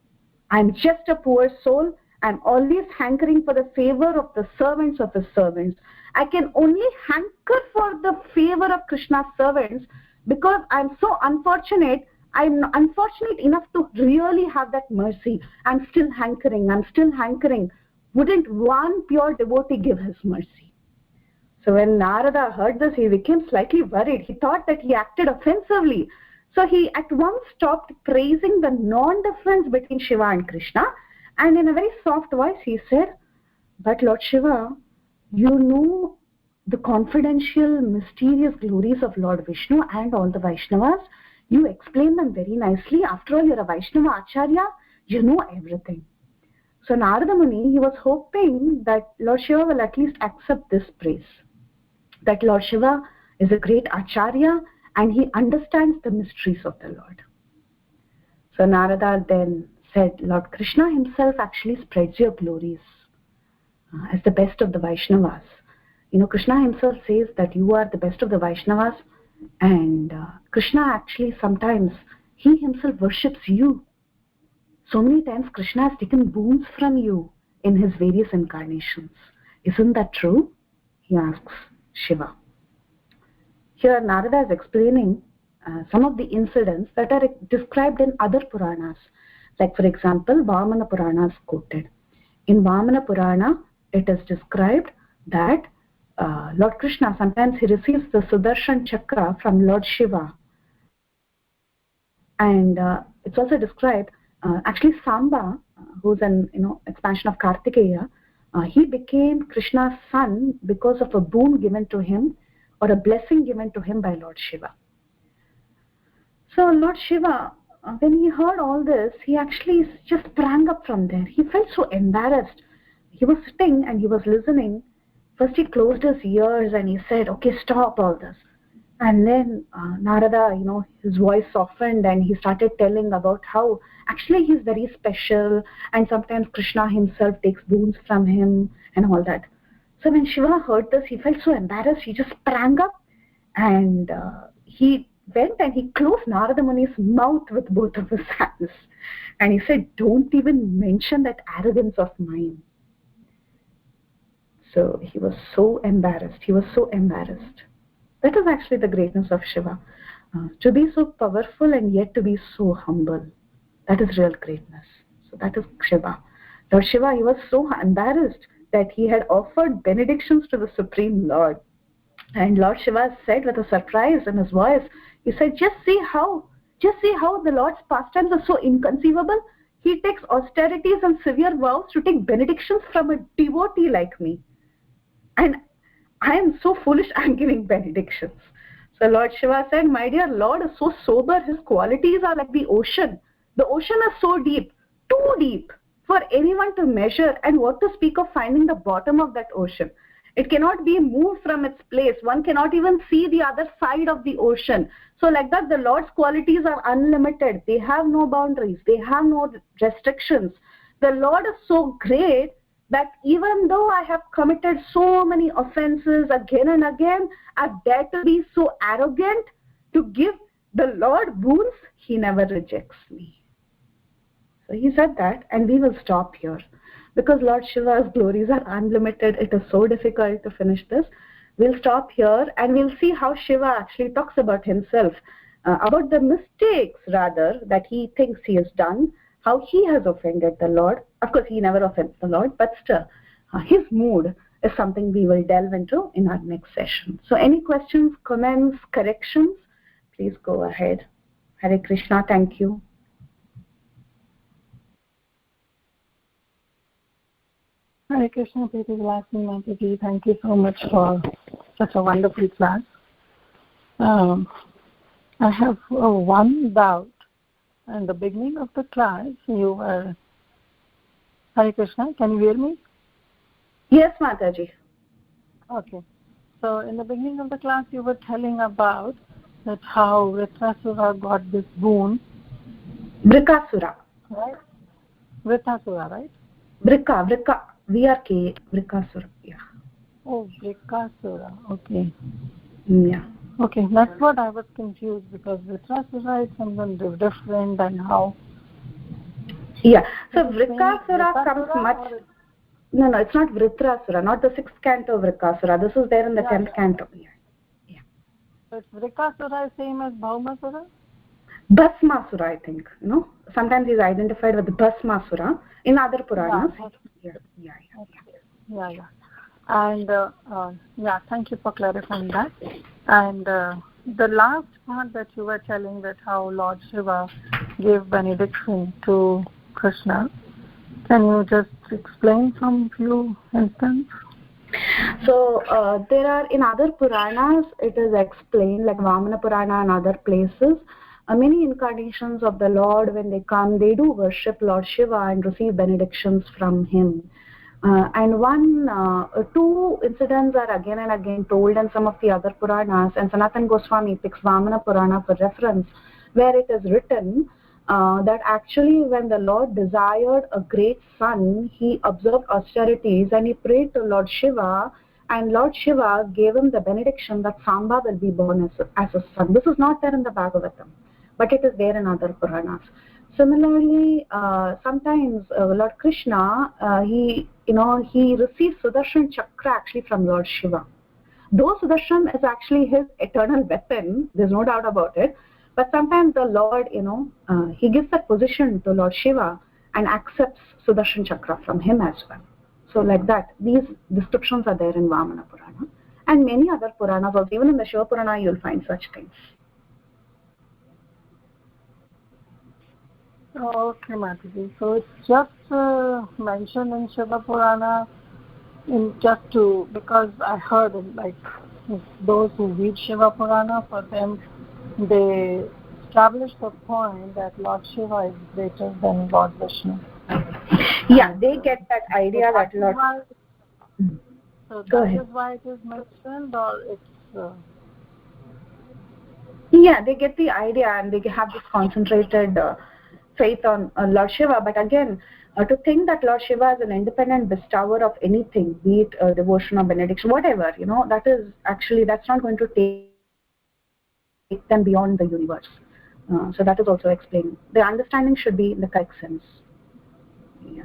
I am just a poor soul. I am always hankering for the favor of the servants of his servants. I can only hanker for the favor of Krishna's servants because I am so unfortunate. I'm unfortunate enough to really have that mercy. I'm still hankering. Wouldn't one pure devotee give his mercy? So when Narada heard this, he became slightly worried. He thought that he acted offensively. So he at once stopped praising the non-difference between Shiva and Krishna, and in a very soft voice he said, but Lord Shiva, you know the confidential, mysterious glories of Lord Vishnu and all the Vaishnavas. You explain them very nicely. After all, you're a Vaishnava Acharya. You know everything. So Narada Muni, he was hoping that Lord Shiva will at least accept this praise, that Lord Shiva is a great Acharya and he understands the mysteries of the Lord. So Narada then said, Lord Krishna himself actually spreads your glories as the best of the Vaishnavas. Krishna himself says that you are the best of the Vaishnavas, and Krishna actually sometimes, he himself worships you. So many times Krishna has taken boons from you in his various incarnations. Isn't that true? He asks Shiva. Here Narada is explaining some of the incidents that are described in other Puranas. Like for example, Vamana Purana is quoted. In Vamana Purana, it is described that Lord Krishna, sometimes he receives the Sudarshan Chakra from Lord Shiva. And it's also described, actually Samba, who's an expansion of Kartikeya, he became Krishna's son because of a boon given to him or a blessing given to him by Lord Shiva. So Lord Shiva, when he heard all this, he actually just sprang up from there. He felt so embarrassed. He was sitting and he was listening. First he closed his ears and he said, okay, stop all this. And then Narada, his voice softened and he started telling about how actually he's very special and sometimes Krishna himself takes boons from him and all that. So when Shiva heard this, he felt so embarrassed. He just sprang up and he went and he closed Narada Muni's mouth with both of his hands. And he said, don't even mention that arrogance of mine. So he was so embarrassed. He was so embarrassed. That is actually the greatness of Shiva. To be so powerful and yet to be so humble. That is real greatness. So that is Shiva. Lord Shiva, he was so embarrassed that he had offered benedictions to the Supreme Lord. And Lord Shiva said with a surprise in his voice, he said, just see how the Lord's pastimes are so inconceivable. He takes austerities and severe vows to take benedictions from a devotee like me. And I am so foolish, I am giving benedictions. So Lord Shiva said, my dear Lord is so sober, his qualities are like the ocean. The ocean is so deep, too deep for anyone to measure, and what to speak of finding the bottom of that ocean. It cannot be moved from its place. One cannot even see the other side of the ocean. So like that, the Lord's qualities are unlimited. They have no boundaries. They have no restrictions. The Lord is so great that even though I have committed so many offenses again and again, I dare to be so arrogant to give the Lord boons, he never rejects me. So he said that, and we will stop here. Because Lord Shiva's glories are unlimited, it is so difficult to finish this. We'll stop here and we'll see how Shiva actually talks about himself, about the mistakes rather that he thinks he has done, how he has offended the Lord. Of course, he never offends the Lord, but still, his mood is something we will delve into in our next session. So any questions, comments, corrections, please go ahead. Hare Krishna, thank you. Hare Krishna, Priti Vilasini Mataji. Thank you so much for such a wonderful class. I have one doubt. In the beginning of the class, you were... Hare Krishna, can you hear me? Yes, Mataji. Okay. So in the beginning of the class, you were telling about that how Vritrasura got this boon. Vrikasura. Right? Vritrasura, right? Vrika, VRK, Vrikasura, yeah. Oh, Vrikasura, okay. Yeah. Okay, that's what I was confused, because Vritrasura is something different and how... Yeah, so Vrikasura comes much... No, it's not Vritrasura, not the 6th canto Vrikasura. This is there in the 10th canto. Yeah. So it's Vrikasura is same as Bhaumasura? Bhasmasura, I think. Sometimes he's identified with Bhasmasura in other Puranas. Yeah. And thank you for clarifying that. And the last part that you were telling, that how Lord Shiva gave benediction to Krishna, can you just explain some few instances? So there are, in other Puranas, it is explained, like Vamana Purana and other places, many incarnations of the Lord, when they come, they do worship Lord Shiva and receive benedictions from him. And two incidents are again and again told in some of the other Puranas, and Sanatana Goswami picks Vamana Purana for reference, where it is written that actually when the Lord desired a great son, he observed austerities and he prayed to Lord Shiva, and Lord Shiva gave him the benediction that Samba will be born as a son. This is not there in the Bhagavatam, but it is there in other Puranas. Similarly, sometimes Lord Krishna, he receives Sudarshan Chakra actually from Lord Shiva. Though Sudarshan is actually his eternal weapon, there's no doubt about it, but sometimes the Lord, he gives that position to Lord Shiva and accepts Sudarshan Chakra from him as well. So like that, these descriptions are there in Vamana Purana and many other Puranas also. Even in the Shiva Purana, you'll find such things. Okay, Mataji. So it's just mentioned in Shiva Purana because I heard those who read Shiva Purana, for them they establish the point that Lord Shiva is greater than Lord Vishnu. Yeah, they get that idea that Lord. So that is why it is mentioned, or it's. Yeah, they get the idea and they have this concentrated faith on Lord Shiva. But again, to think that Lord Shiva is an independent bestower of anything, be it devotion or benediction, whatever, that's not going to take them beyond the universe. So that is also explained. The understanding should be in the correct sense. Yeah.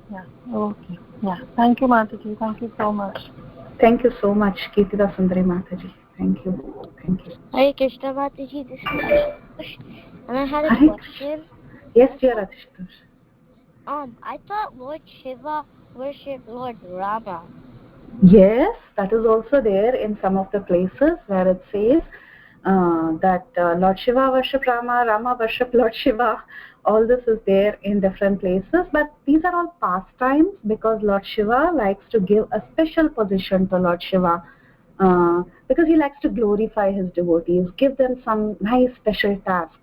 Yeah. Okay. Yeah. Thank you, Mataji. Thank you so much. Thank you so much, Kirtida Sundari Mataji. Thank you. Thank you. Hare Krishna Mataji, this is Ashutosh, and I had a question. Yes, dear Ashutosh. I thought Lord Shiva worshipped Lord Rama. Yes, that is also there in some of the places where it says that Lord Shiva worship Rama, Rama worship Lord Shiva. All this is there in different places, but these are all pastimes because Lord Shiva likes to give a special position to Lord Shiva because he likes to glorify his devotees, give them some nice special task.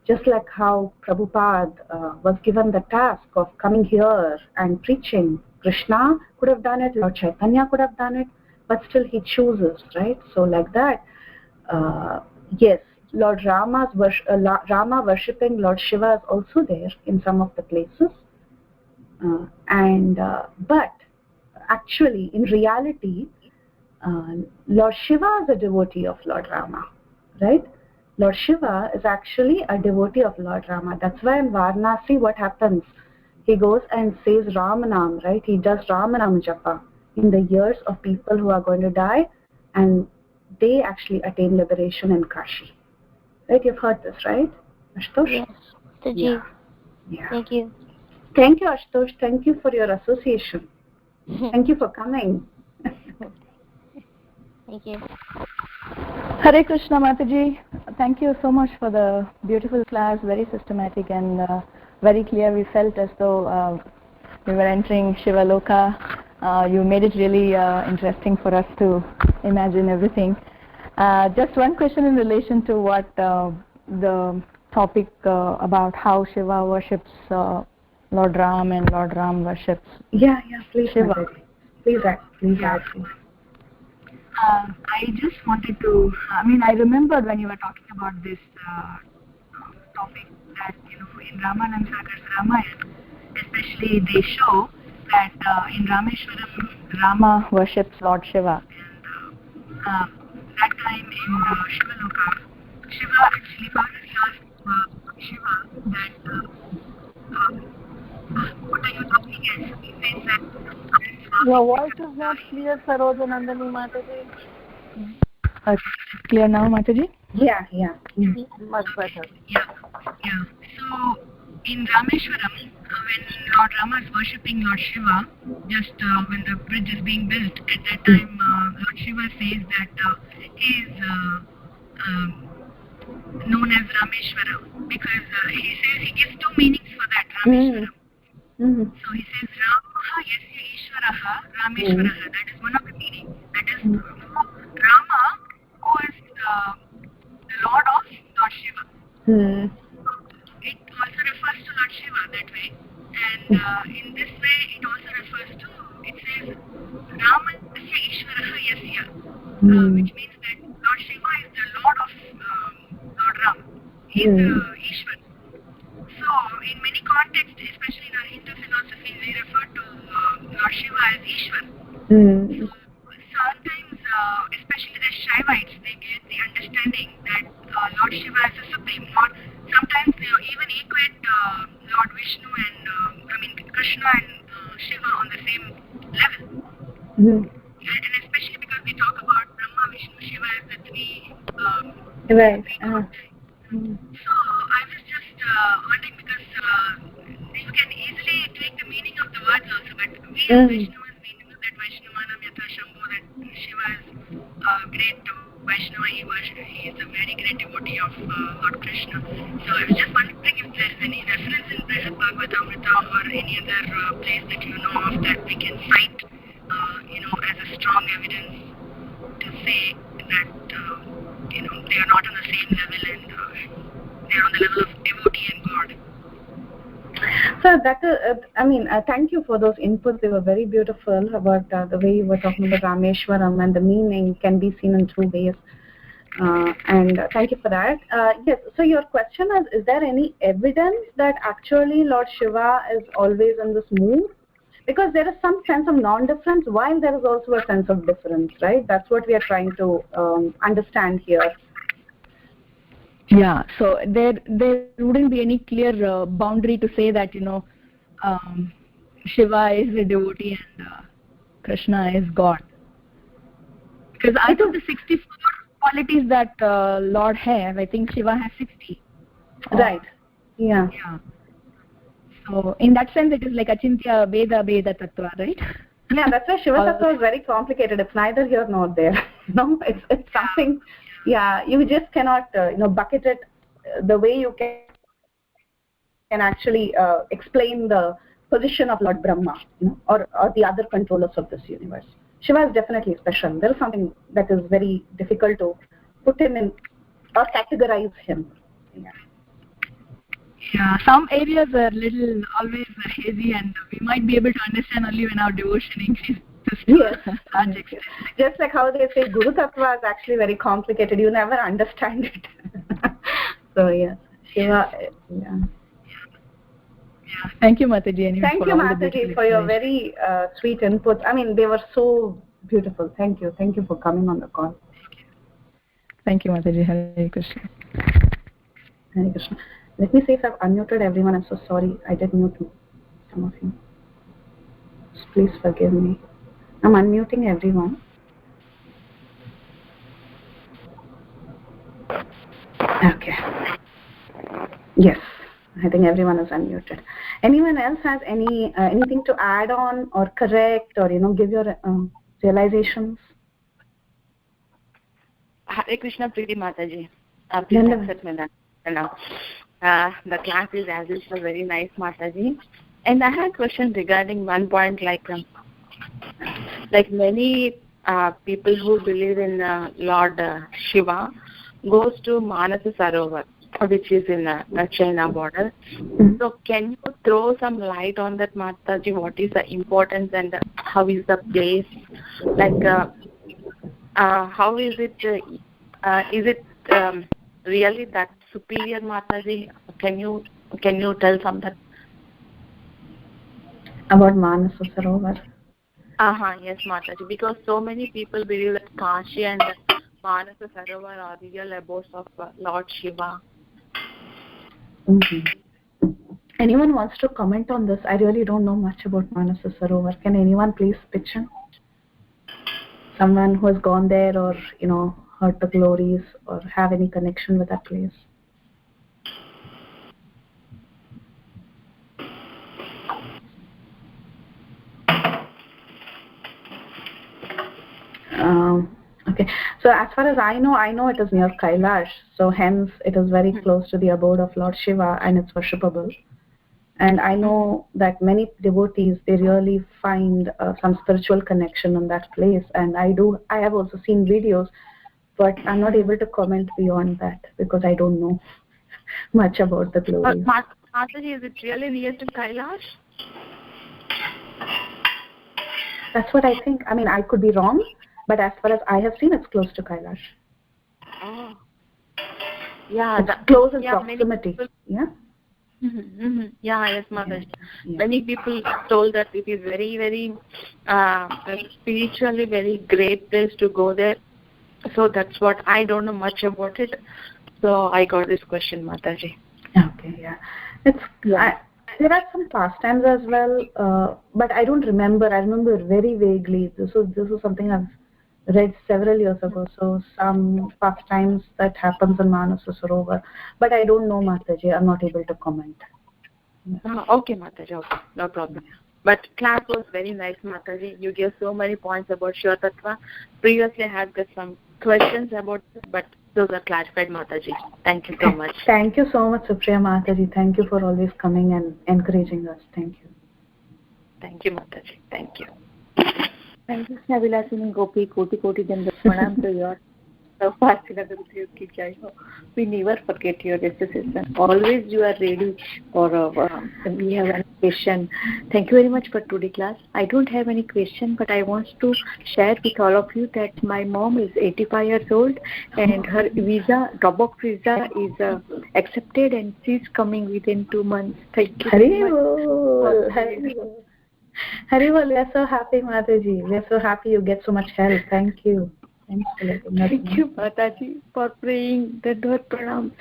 Just like how Prabhupada was given the task of coming here and preaching. Krishna could have done it, Lord Chaitanya could have done it, but still he chooses, right? So like that, yes, Lord Rama worshipping Lord Shiva is also there in some of the places. But actually, in reality, Lord Shiva is a devotee of Lord Rama, right? Lord Shiva is actually a devotee of Lord Rama. That's why in Varanasi what happens? He goes and says Ramanam, right? He does Ramanam Japa in the years of people who are going to die, and they actually attain liberation in Kashi. Right? You've heard this, right, Ashutosh? Yes, yeah. Thank you. Thank you, Ashutosh. Thank you for your association. Thank you for coming. Thank you. Hare Krishna Mataji, thank you so much for the beautiful class, very systematic and very clear. We felt as though we were entering Shiva Loka. You made it really interesting for us to imagine everything. Just one question in relation to what the topic about how Shiva worships Lord Ram and Lord Ram worships please Shiva. Please add. I just wanted to, I remembered when you were talking about this topic that, in Ramanand Sagar's Ramayana, especially they show that in Rameshwaram, Rama worships Lord Shiva. And that time in Shiva Loka, Shiva actually asked Shiva that, what are you looking at? He says that your voice is not clear, Saroja Nandani Mataji. Clear now, Mataji? Yeah. Much better. Yeah. So in Rameshwaram, when Lord Rama is worshipping Lord Shiva, just when the bridge is being built, at that time Lord Shiva says that he is known as Rameshwara because he says he gives two meanings for that Rameshwaram. So he says Ramaha Yasya Ishwaraha Rameshwaraha. That is one of the meanings. That is Rama, who is the Lord of Lord Shiva. It also refers to Lord Shiva that way. And in this way, it also refers to, it says, Ramasya Ishvaraha Yasya, which means that Lord Shiva is the Lord of Lord Ram. He is Ishvar. So, in many contexts, especially in our Hindu philosophy, we refer to Lord Shiva as Ishvar. So, sometimes, especially the Shaivites, they get the understanding that Lord Shiva is the supreme Lord. Sometimes they even equate Lord Vishnu and Krishna and Shiva on the same level. And especially because we talk about Brahma, Vishnu, Shiva as the three right. So I was just wondering, because you can easily take the meaning of the words also, but we as Vaishnavas, we know that Vaishnavanam Yatha Shambhu, that Shiva is a great Vaishnava, he is a very great devotee of Lord Krishna. So I was just wondering if there is any reference in Brihad Bhagavatamrita or any other place that you know of that we can cite, as a strong evidence to say that, they are not on the same level and they are on the level of devotee and God. So that thank you for those inputs. They were very beautiful about the way you were talking about Rameshwaram, and the meaning can be seen in two ways. And thank you for that. Yes, so your question is there any evidence that actually Lord Shiva is always in this mood? Because there is some sense of non-difference while there is also a sense of difference, right? That's what we are trying to understand here. Yeah, so there wouldn't be any clear boundary to say that Shiva is a devotee and Krishna is God. Because out of the 64 qualities that Lord has, I think Shiva has 60. Right. Yeah. So in that sense, it is like Achintya Veda Tattva, right? Yeah, that's why Shiva Tattva is very complicated. It's neither here nor there. It's something. Yeah, you just cannot bucket it the way you can actually explain the position of Lord Brahma, or the other controllers of this universe. Shiva is definitely special. There is something that is very difficult to put him in or categorize him. Yeah, some areas are always hazy, and we might be able to understand only when our devotion increases. Yes. Just like how they say Guru Tattva is actually very complicated. You never understand it. So yes, Shiva. Yeah. Thank you, Mataji. Anyway, thank you, Mataji, for your very sweet inputs. They were so beautiful. Thank you. Thank you for coming on the call. Thank you, Mataji. Hare Krishna. Hare Krishna. Let me see if I've unmuted everyone. I'm so sorry. I did mute some of you. Please forgive me. I'm unmuting everyone. Okay. Yes, I think everyone is unmuted. Anyone else has anything to add on or correct or give your realizations? Hare Krishna, Preeti Mataji. Please accept me now. The class is as usual very nice, Mataji. And I had a question regarding one point, like many people who believe in Lord Shiva goes to Manasa Sarovar, which is in the China border. So can you throw some light on that, Mataji? What is the importance and how is the place? How is it? Is it really that superior, Mataji? Can you tell something about Manasa Sarovar? Yes, Mataji. Because so many people believe that Kashi and Manasa Sarovar are real abodes of Lord Shiva. Anyone wants to comment on this? I really don't know much about Manasa Sarovar. Can anyone please pitch in? Someone who has gone there or heard the glories or have any connection with that place? Okay, so as far as I know it is near Kailash, so hence it is very close to the abode of Lord Shiva and it's worshipable. And I know that many devotees, they really find some spiritual connection in that place, and I have also seen videos, but I'm not able to comment beyond that because I don't know much about the glories. Mataji, is it really near to Kailash? That's what I think. I mean, I could be wrong, but as far as I have seen, it's close to Kailash. Oh. Yeah, It's close in yeah, proximity. Yeah. Yeah, yes, Mataji. Yeah. Many people told that it is very, very spiritually very great place to go there. So that's what I don't know much about it. So I got this question, Mataji. Okay, yeah. There are some pastimes as well, but I don't remember. I remember very vaguely. This is something I've read several years ago. So some pastimes that happens in Manasa Sarovar, but I don't know, Mataji. I'm not able to comment. Okay, Mataji. Okay, no problem. But class was very nice, Mataji. You gave so many points about Shiva Tattva. Previously, I had got some questions about it, but those are clarified, Mataji. Thank you so much. Thank you so much, Supriya Mataji. Thank you for always coming and encouraging us. Thank you. Thank you, Mataji. Thank you. Thank you, Vilasini Gopi, Koti Danda Pranam to your we never forget your assistance. Always you are ready for we have a question. Thank you very much for today's class. I don't have any question, but I want to share with all of you that my mom is 85 years old and her visa, Dropbox visa is accepted and she's coming within 2 months. Thank you very much. Haribol, we are so happy, Mataji. We are so happy you get so much help. Thank you. Thanks for letting us know. Thank you, Mataji, for praying. Dandavad Pranam.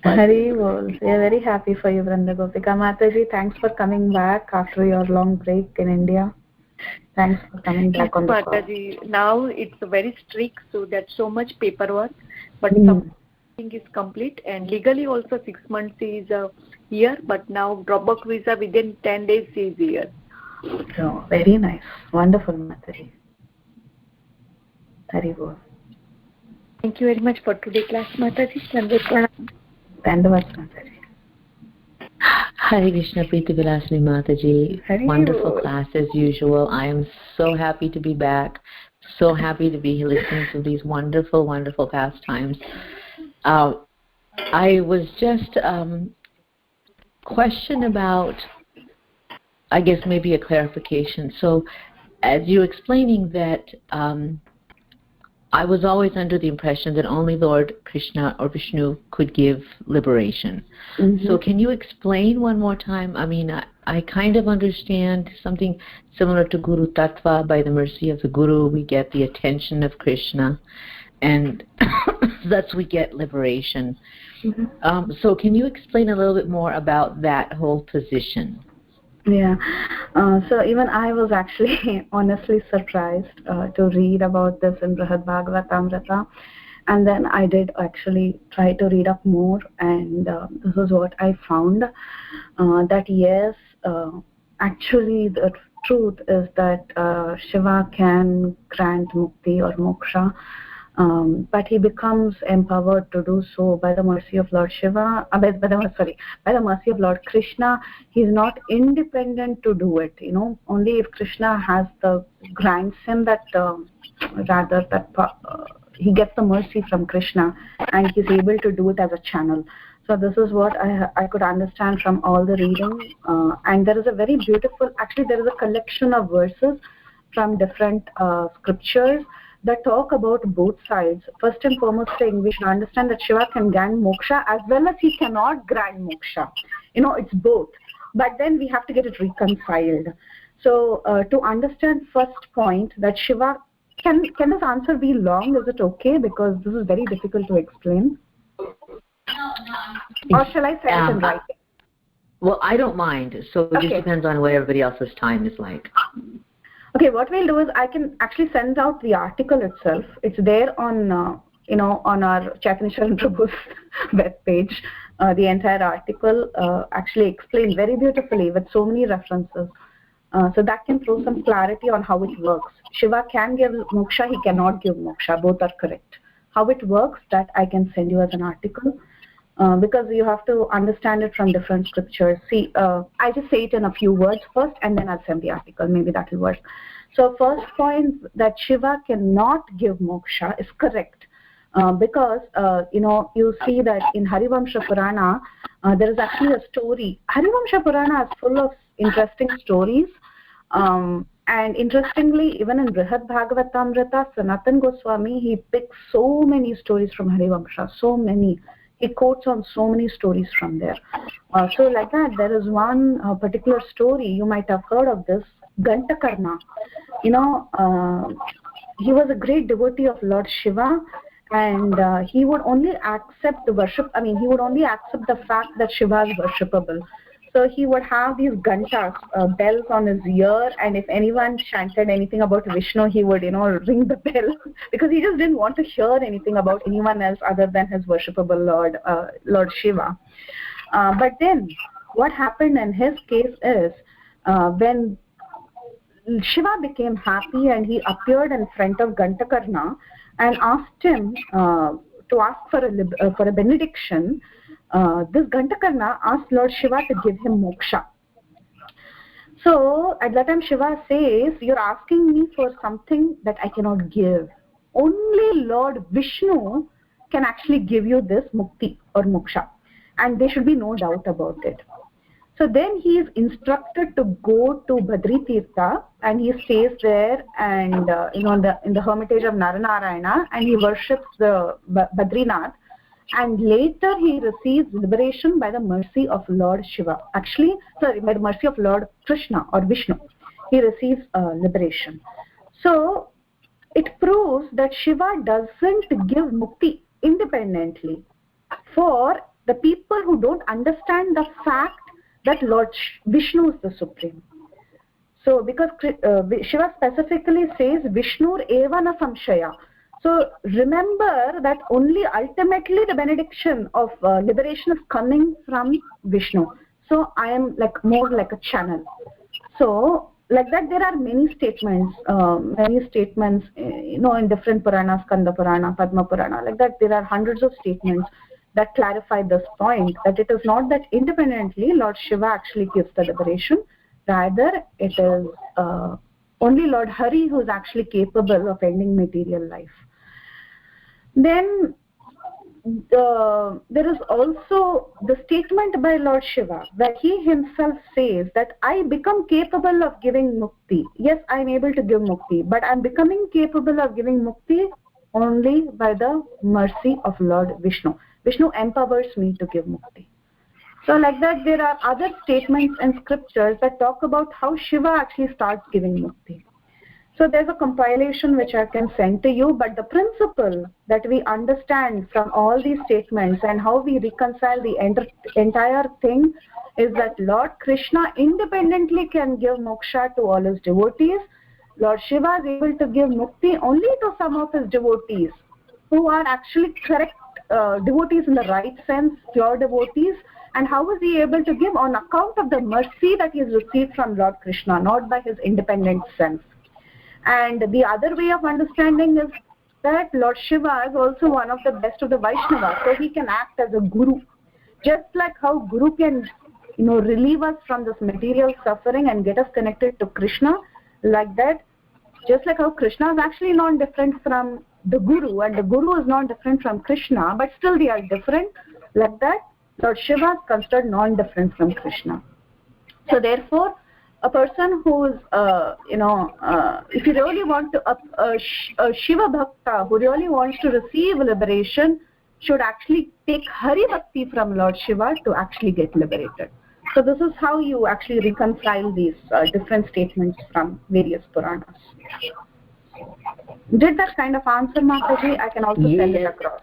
Haribol, we are very happy for you, Vranda Gopika. Mataji, thanks for coming back after your long break in India. Thanks for coming back on the call. Mataji, now it's very strict, so that's so much paperwork, but something is complete, and legally also 6 months is here, but now Dropbox visa within 10 days is here. So, very nice. Wonderful, Mataji. Haribol. Thank you very much for today's class, Mataji. Dandavad, Mataji. Hare Krishna, Preeti Vilasini Mataji. Wonderful class as usual. I am so happy to be back. So happy to be listening to these wonderful, wonderful pastimes. I was just question about, I guess maybe a clarification. So as you're explaining that I was always under the impression that only Lord Krishna or Vishnu could give liberation. So can you explain one more time? I mean, I kind of understand something similar to Guru Tattva. By the mercy of the Guru, we get the attention of Krishna, and thus we get liberation. So can you explain a little bit more about that whole position? Yeah, so even I was actually honestly surprised to read about this in Brihad Bhagavatamrita, and then I did actually try to read up more, and this is what I found, that yes, actually the truth is that Shiva can grant mukti or moksha, but he becomes empowered to do so by the mercy of Lord Shiva, by the mercy of Lord Krishna. He is not independent to do it, only if Krishna has grants him that, he gets the mercy from Krishna and he's able to do it as a channel. So this is what I could understand from all the reading, and there is a very beautiful, actually there is a collection of verses from different scriptures that talk about both sides. First and foremost, we should understand that Shiva can grant moksha as well as he cannot grant moksha. It's both. But then we have to get it reconciled. So to understand first point, that Shiva, can this answer be long? Is it okay? Because this is very difficult to explain. Or shall I say it in writing? Well, I don't mind. So it just depends on what everybody else's time is like. Okay, what we'll do is I can actually send out the article itself. It's there on, on our Chaitanya Sharan Prabhu's web page. The entire article actually explained very beautifully with so many references. So that can throw some clarity on how it works. Shiva can give moksha, he cannot give moksha. Both are correct. How it works, that I can send you as an article. Because you have to understand it from different scriptures. See, I just say it in a few words first, and then I'll send the article. Maybe that will work. So first point, that Shiva cannot give moksha is correct. because you see that in Harivamsha Purana there is actually a story. Harivamsha Purana is full of interesting stories, and interestingly, even in Brihad Bhagavatamrita, Sanatan Goswami, he picks so many stories from Harivamsha, so many. He quotes on so many stories from there. So like that, there is one particular story, you might have heard of this, Gantakarna. He was a great devotee of Lord Shiva, and he would only accept the worship, he would only accept the fact that Shiva is worshipable. So he would have these gantas, bells on his ear, and if anyone chanted anything about Vishnu, he would, ring the bell because he just didn't want to hear anything about anyone else other than his worshipable Lord Shiva. But then what happened in his case is when Shiva became happy and he appeared in front of Gantakarna and asked him to ask for a benediction. This Gantakarna asked Lord Shiva to give him moksha. So at that time Shiva says, you're asking me for something that I cannot give. Only Lord Vishnu can actually give you this mukti or moksha, and there should be no doubt about it. So then he is instructed to go to Badri Tirtha, and he stays there and in the hermitage of Naranarayana, and he worships the Badrinath. And later he receives liberation by the mercy of Lord Shiva. By the mercy of Lord Krishna or Vishnu. He receives liberation. So it proves that Shiva doesn't give mukti independently for the people who don't understand the fact that Lord Vishnu is the Supreme. So because Shiva specifically says Vishnur eva na samshaya. So remember that only ultimately the benediction of liberation is coming from Vishnu. So I am more like a channel. So like that there are many statements in different Puranas, Skanda Purana, Padma Purana, like that there are hundreds of statements that clarify this point, that it is not that independently Lord Shiva actually gives the liberation, rather it is only Lord Hari who is actually capable of ending material life. Then there is also the statement by Lord Shiva where he himself says that I become capable of giving mukti. Yes, I am able to give mukti, but I am becoming capable of giving mukti only by the mercy of Lord Vishnu. Vishnu empowers me to give mukti. So like that there are other statements in scriptures that talk about how Shiva actually starts giving mukti. So there's a compilation which I can send to you, but the principle that we understand from all these statements and how we reconcile the entire thing is that Lord Krishna independently can give moksha to all his devotees. Lord Shiva is able to give mukti only to some of his devotees who are actually correct devotees in the right sense, pure devotees. And how is he able to give? On account of the mercy that he has received from Lord Krishna, not by his independent sense. And the other way of understanding is that Lord Shiva is also one of the best of the Vaishnavas, so he can act as a guru. Just like how Guru can, relieve us from this material suffering and get us connected to Krishna, like that, just like how Krishna is actually not different from the Guru, and the Guru is not different from Krishna, but still they are different, like that, Lord Shiva is considered non-different from Krishna. So therefore, a person who is, if you really want to, a Shiva Bhakta who really wants to receive liberation should actually take Hari Bhakti from Lord Shiva to actually get liberated. So this is how you actually reconcile these different statements from various Puranas. Did that kind of answer, Mataji? I can also send it across.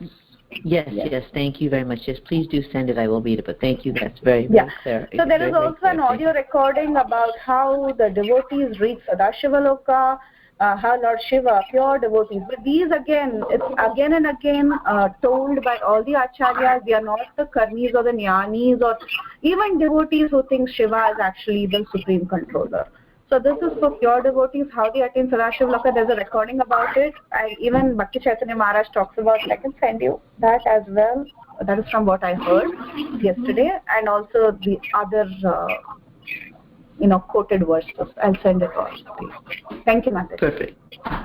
Yes, thank you very much. Yes, please do send it. I will read it, but thank you. That's very, very clear. So there is also an audio recording about how the devotees reach Sadashivaloka, how Lord Shiva, pure devotees. But these again, it's again and again told by all the acharyas. They are not the karmis or the jnanis or even devotees who think Shiva is actually the supreme controller. So this is for pure devotees, how they attain Sadashivaloka. There's a recording about it. Even Bhakti Chaitanya Maharaj talks about it. I can send you that as well. That is from what I heard yesterday. And also the other quoted verses. I'll send it also to you. Thank you, Mataji. Perfect.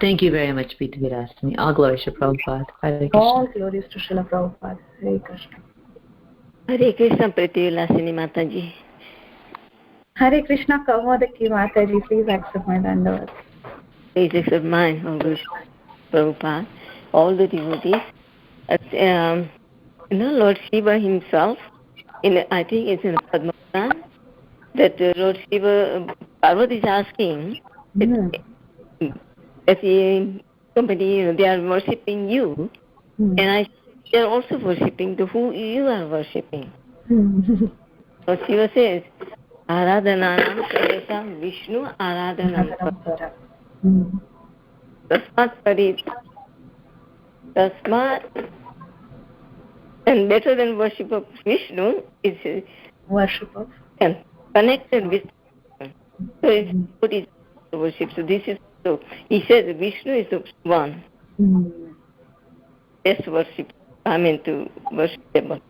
Thank you very much, Preeti Virasini. All glories to Prabhupada. Hare Krishna. All glories to Srila Prabhupada. Hare Krishna. Hare Krishna, Preeti Virasini Mataji. Hare Krishna, Kaumodaki Mataji. Please accept my dandavats. Please accept mine, O Krishna, Prabhupada, all the devotees. Lord Shiva himself, I think it's in Padma Puran, that Lord Shiva, Parvati is asking, that somebody, they are worshipping you, and they are also worshipping who you are worshipping. Lord Shiva says, Aradhananam Kadesam Vishnu Aradhanam Tasmat Parit. Tasmat, and better than worship of Vishnu is worship of and connected with. So it's what is worship. So this is so. He says Vishnu is the one. Best worship. To worshipable.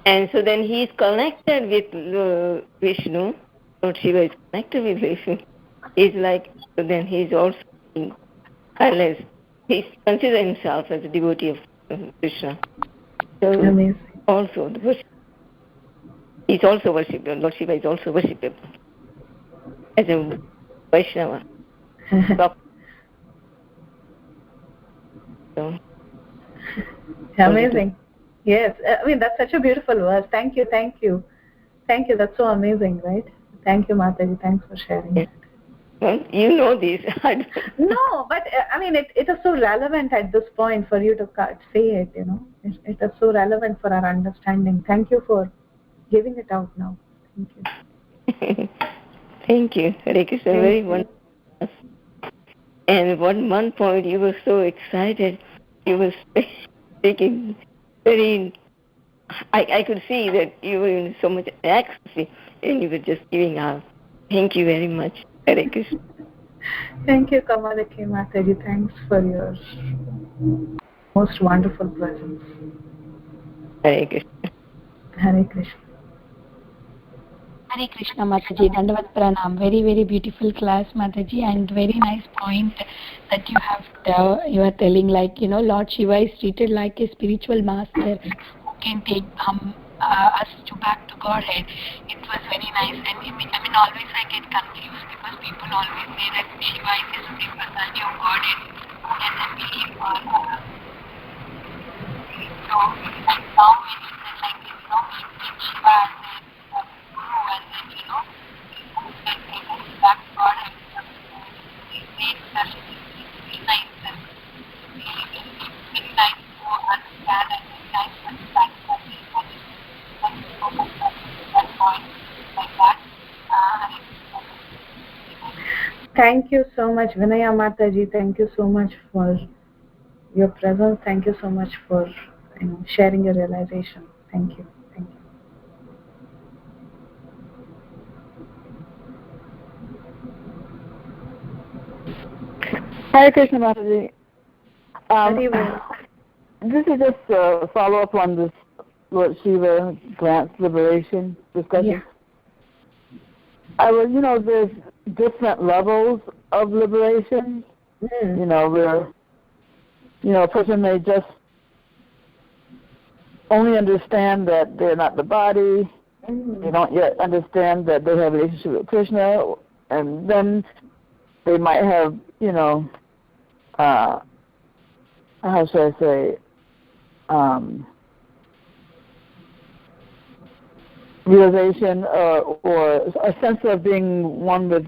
And so then he is connected with Vishnu. Lord Shiva is connected with Vishnu. He's like, so then he is also unless he considers himself as a devotee of Krishna. So also the worship. He's also worshipable. Lord Shiva is also worshipable as a Vaishnava. So, amazing. Yes, that's such a beautiful verse. Thank you. That's so amazing, right? Thank you, Mataji. Thanks for sharing it. Well, you know this. No, but it is so relevant at this point for you to say it. It is so relevant for our understanding. Thank you for giving it out now. Thank you. Thank you. Hare Krishna, very wonderful. And one point you were so excited. You were speaking very. I could see that you were in so much ecstasy, and you were just giving out. Thank you very much. Hare Krishna. Thank you, Kamalaki Mataji. Thanks for your most wonderful presence. Hare Krishna. Hare Krishna. Hare Krishna, Mataji. Dandavat Pranam. Very, very beautiful class, Mataji, and very nice point that you are telling, Lord Shiva is treated like a spiritual master who can take us back to Godhead. It was very nice, and always I get confused because people always say that Shiva is a supreme personality of Godhead, and I believe so. And now we treat Shiva as a guru, and then that take us back to Godhead. It makes us very nice to understand and very nice to understand that point like that. Thank you so much, Vinaya Mataji. Thank you so much for your presence. Thank you so much for sharing your realization. Thank you. Hare Krishna, Mataji. This is just a follow-up on this Lord Shiva grants liberation discussion. Yeah. There's different levels of liberation. Where, a person may just only understand that they're not the body. They don't yet understand that they have a relationship with Krishna. And then they might have, how should I say, realization or a sense of being one with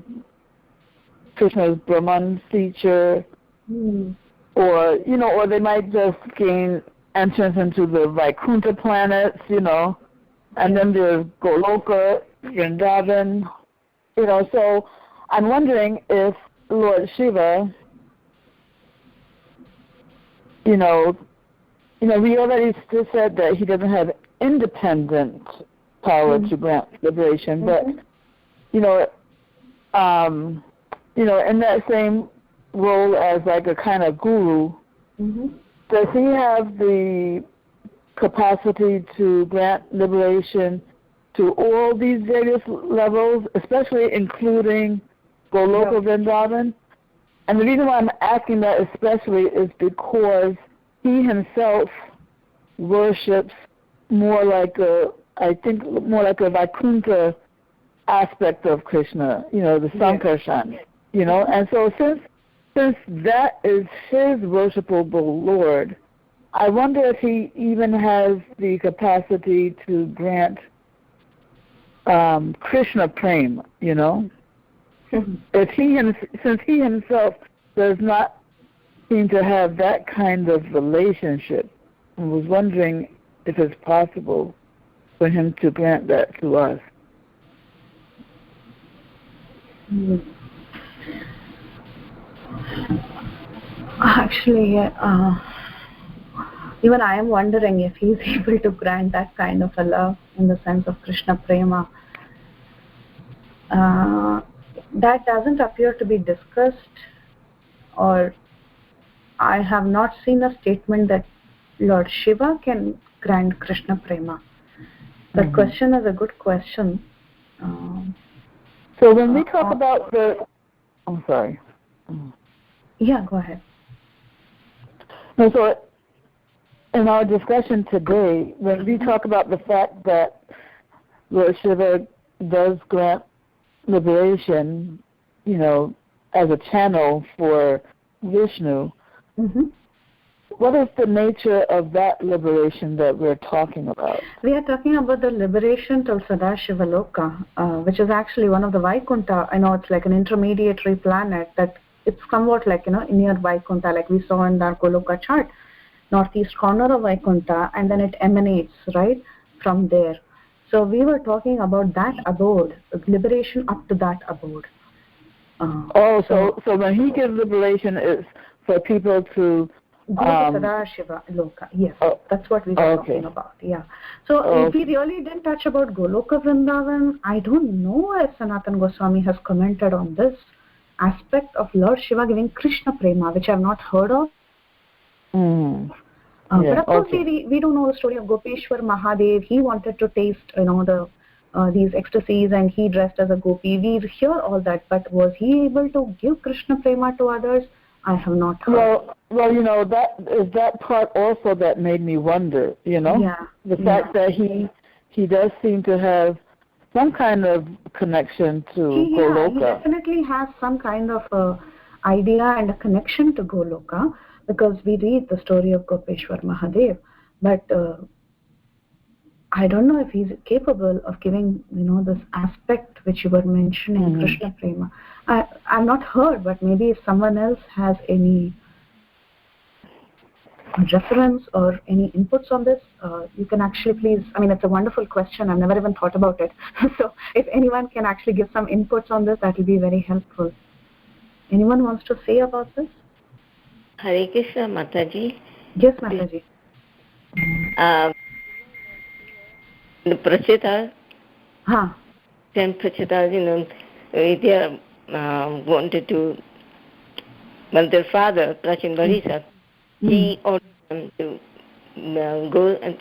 Krishna's Brahman feature, or they might just gain entrance into the Vaikuntha planets, and then there's Goloka, Vrindavan, so I'm wondering if Lord Shiva, we already said that he doesn't have independent power to grant liberation, but in that same role as a kind of guru, does he have the capacity to grant liberation to all these various levels, especially including Goloka Vrindavan? And the reason why I'm asking that especially is because he himself worships more like more like a Vaikuntha aspect of Krishna, the Sankarshan, and so since that is his worshipable Lord, I wonder if he even has the capacity to grant Krishna Prema, since he himself does not seem to have that kind of relationship. I was wondering if it's possible for him to grant that to us. Actually, even I am wondering if he's able to grant that kind of a love in the sense of Krishna Prema. That doesn't appear to be discussed, or I have not seen a statement that Lord Shiva can grant Krishna Prema. The question is a good question. So when we talk about I'm sorry. Yeah, go ahead. No, so in our discussion today, when we talk about the fact that Lord Shiva does grant liberation, as a channel for Vishnu, what is the nature of that liberation that we're talking about? We are talking about the liberation till Sadashiva Loka, which is actually one of the Vaikuntha. I know it's like an intermediary planet that it's somewhat like, near Vaikuntha, like we saw in the Goloka chart, northeast corner of Vaikuntha, and then it emanates, right, from there. So we were talking about that abode, liberation up to that abode. So when he gives liberation, it's for people to go to Sadashiva Loka. Yes, that's what we were talking about. Yeah. So if we really didn't touch about Goloka Vrindavan, I don't know if Sanatana Goswami has commented on this aspect of Lord Shiva giving Krishna Prema, which I have not heard of. But of course, we don't know the story of Gopeshwar Mahadev. He wanted to taste, these ecstasies, and he dressed as a gopi. We hear all that, but was he able to give Krishna Prema to others? I have not heard. Well, that is that part also that made me wonder. The fact that he does seem to have some kind of connection to Goloka. He definitely has some kind of idea and a connection to Goloka, because we read the story of Gopeshwar Mahadev, but I don't know if he's capable of giving, this aspect which you were mentioning, Krishna Prema. I've not heard, but maybe if someone else has any reference or any inputs on this, you can actually please, it's a wonderful question. I've never even thought about it. So if anyone can actually give some inputs on this, that will be very helpful. Anyone wants to say about this? Hare Krishna, Mataji. Yes, Mataji. The Prachetas, 10 Prachetas, they wanted to, but their father, Prachin Varisa, he ordered them to go and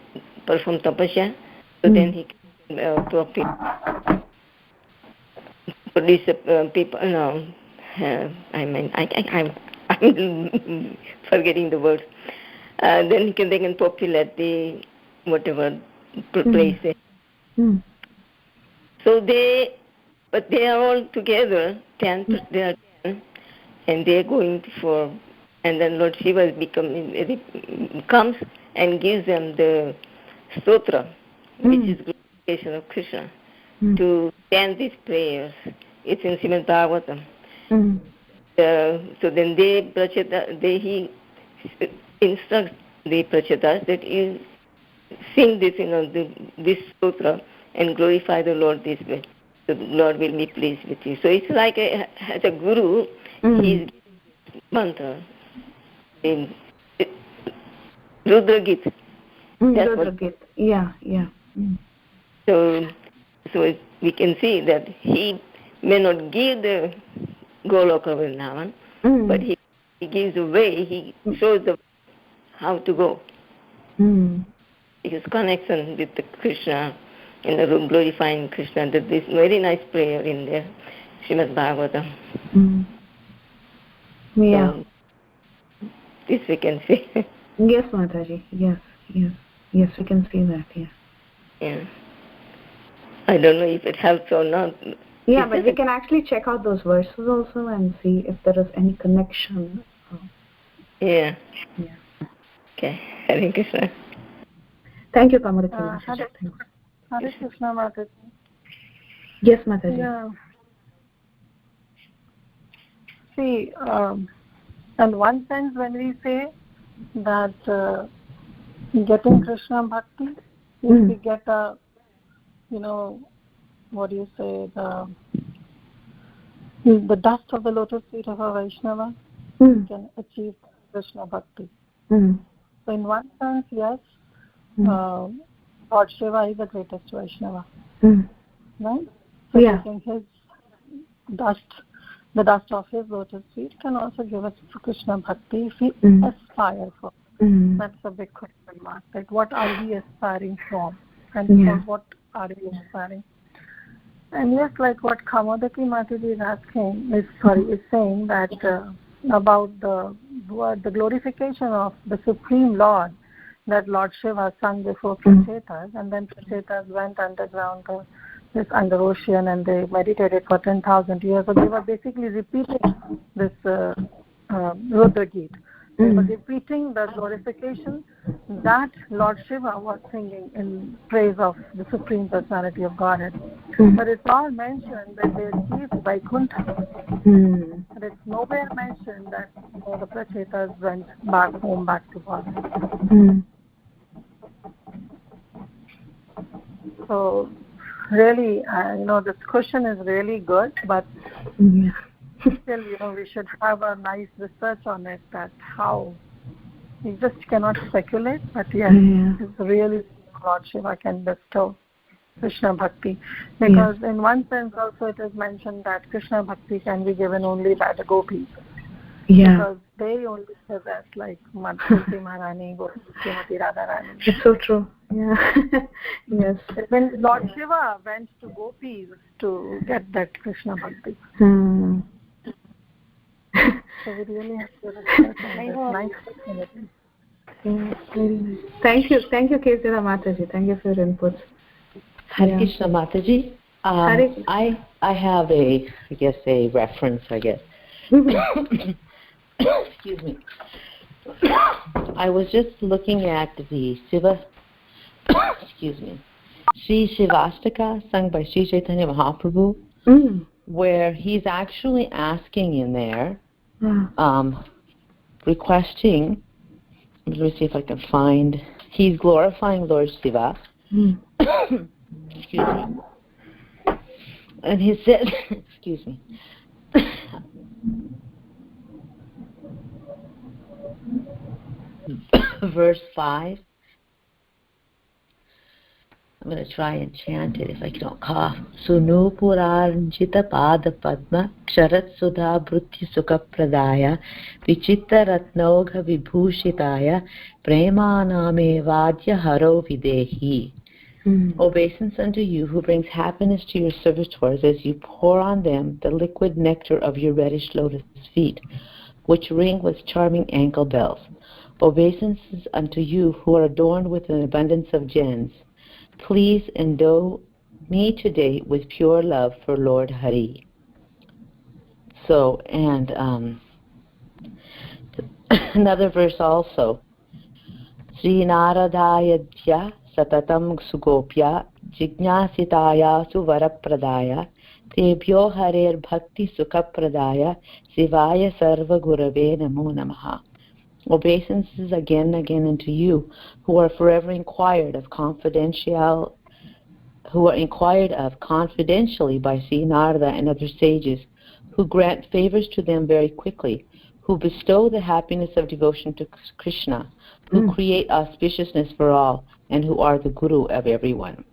perform tapasya, so then he can produce people, I'm forgetting the words. Then they can populate the whatever place there. So they are all together, 10, they are 10, and they are going for, and then Lord Shiva comes and gives them the stotra, which is glorification of Krishna, to chant these prayers. It's in Srimad Bhagavatam. So then he instructs the Prachetas that you sing this, this sutra and glorify the Lord this way. The Lord will be pleased with you. So it's like as a guru, he's mantra. Rudra Gita. Rudra Gita. Yeah. So we can see that he may not give the Goloka Vrindavan, but he gives the way, he shows the how to go. His connection with the Krishna glorifying Krishna. There's this very nice prayer in there, Srimad Bhagavatam. Yeah. So, this we can see. Yes, Mataji. Yes, we can see that. Yeah. Yeah. I don't know if it helps or not. Yeah, but we can actually check out those verses also and see if there is any connection. Yeah. Okay. Hare Krishna. Thank you, Kamarika. Hare Krishna, Mataji. Yes, Mataji. Yeah. See, in one sense, when we say that getting Krishna Bhakti, if we get a, what do you say, the dust of the lotus feet of a Vaishnava, we can achieve Krishna Bhakti. So in one sense, yes, Lord Shiva is the greatest Vaishnava. Right? So taking his dust, the dust of his lotus feet can also give us Krishna Bhakti if we aspire for. That's a big question mark. Like, what are we aspiring for? And for what are we aspiring? And yes, like what Kamadaki Mataji is asking, is saying that about the glorification of the Supreme Lord, that Lord Shiva sung before Prachetas, and then Prachetas went underground to this under ocean and they meditated for 10,000 years. So they were basically repeating this Rudra Geet. They were repeating the glorification that Lord Shiva was singing in praise of the Supreme Personality of Godhead. But it's all mentioned that they achieved Vaikuntha. But it's nowhere mentioned that the Prachetas went back home, back to Godhead. So really, this question is really good, but still, we should have a nice research on it, that how. We just cannot speculate, but yes, it's really Lord Shiva can bestow Krishna Bhakti. Because in one sense also it is mentioned that Krishna Bhakti can be given only by the gopis. Because they only possess like Tulsi Maharani, Srimati Radharani. It's so true. Yes. When Lord Shiva went to gopis to get that Krishna Bhakti. So we really have to research on this. Nice. Thank you, Kirtira Mataji. Thank you for your inputs. Hare Krishna Mataji. I have a reference, Excuse me. I was just looking at the Shiva, Sri Shivastaka sung by Sri Chaitanya Mahaprabhu, where he's actually asking in there, requesting, let me see if I can find, he's glorifying Lord Shiva. Excuse me. And he said, excuse me. Verse 5. I'm going to try and chant it if I don't cough. Sunu Puranjita Pada Padma Ksharat Sudha Bhrutya Sukha Pradaya Vichitta Ratnogha Vibhushitaya Premaname Vadya Haro Videhi. Obeisance unto you who brings happiness to your servitors as you pour on them the liquid nectar of your reddish lotus feet, which ring with charming ankle bells. Obeisances unto you who are adorned with an abundance of gems. Please endow me today with pure love for Lord Hari. So, and another verse also. Sri Naradayadya Satatam Sugopya Jignasitaya Suvarapradaya Tebhyo Harer Bhakti Sukapradaya Sivaya Sarva Gurave Namo Namaha. Obeisances again and again unto you who are forever inquired of confidentially by Sri Narada and other sages, who grant favors to them very quickly, who bestow the happiness of devotion to Krishna, who create auspiciousness for all, and who are the guru of everyone.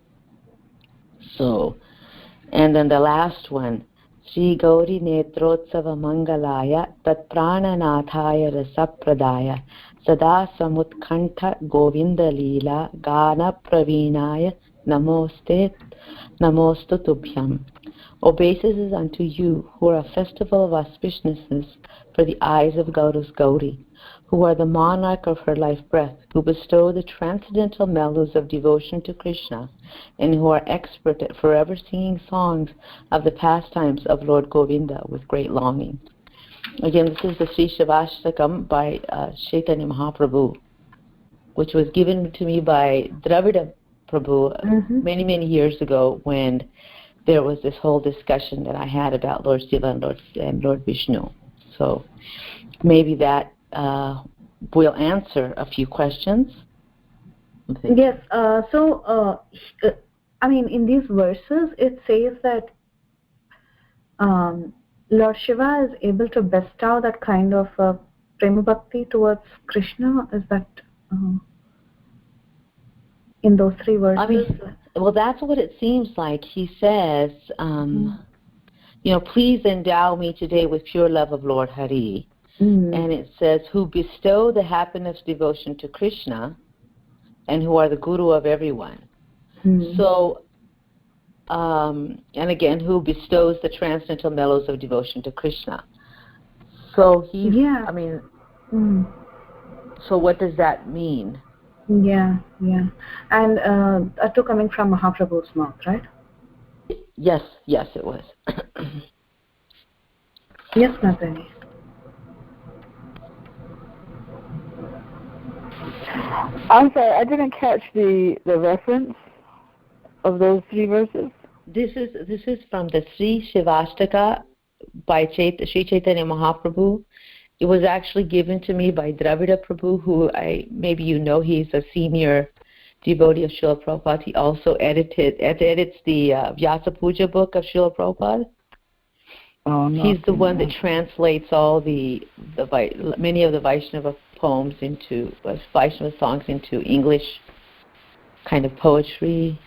So, and then the last one, Sri Gauri Netrotsava Mangalaya Tat Prananathaya Rasapradaya Sada Samutkantha Govinda Leela Gana Pravinaya Namoste, Namostu Tubhyam. Obeisances unto you, who are a festival of auspiciousness for the eyes of Gaura's Gauri, who are the monarch of her life breath, who bestow the transcendental mellows of devotion to Krishna, and who are expert at forever singing songs of the pastimes of Lord Govinda with great longing. Again, this is the Sri Shivashtakam by Chaitanya Mahaprabhu, which was given to me by Dravida Prabhu many, many years ago when there was this whole discussion that I had about Lord Shiva and Lord Vishnu. So maybe that will answer a few questions. Yes. So, I mean, in these verses, it says that Lord Shiva is able to bestow that kind of prema bhakti towards Krishna. Is that in those three verses? I mean, well, that's what it seems like. He says, please endow me today with pure love of Lord Hari. And it says, who bestow the happiness devotion to Krishna and who are the guru of everyone. So, and again, who bestows the transcendental mellows of devotion to Krishna. So I mean, so what does that mean? Yeah. And that too coming from Mahaprabhu's mouth, right? Yes, it was. Yes, Mataji. I'm sorry, I didn't catch the reference of those three verses. This is from the Sri Shivashtaka by Sri Chaitanya Mahaprabhu. It was actually given to me by Dravida Prabhu, who maybe he's a senior devotee of Srila Prabhupada. He also edits the Vyasa Puja book of Srila Prabhupada. He's the one that translates all many of the Vaishnava poems Vaishnava songs into English kind of poetry.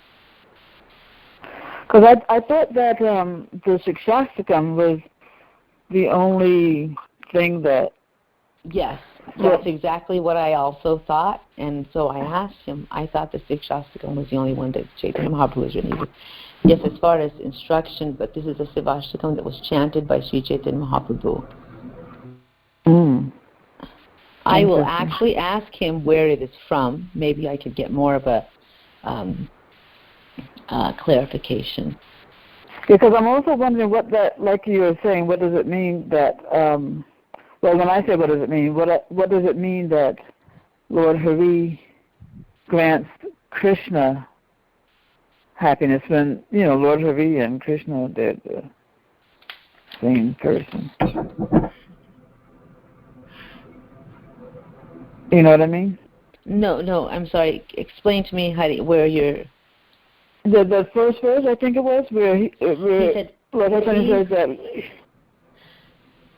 Because I thought that the Shikshastakam was the only thing that... Yes, that's exactly what I also thought. And so I asked him, I thought the Shikshastakam was the only one that Chaitanya Mahaprabhu was written. Yes, as far as instruction, but this is a Shivashtakam that was chanted by Sri Chaitanya Mahaprabhu. I will actually ask him where it is from. Maybe I could get more of a clarification. Because I'm also wondering what that, like you were saying, what does it mean that, when I say what does it mean, what does it mean that Lord Hari grants Krishna happiness when, Lord Hari and Krishna, they're the same person? You know what I mean? No, I'm sorry. Explain to me where you're... The first verse, I think it was, where he said, Lord Hari says that...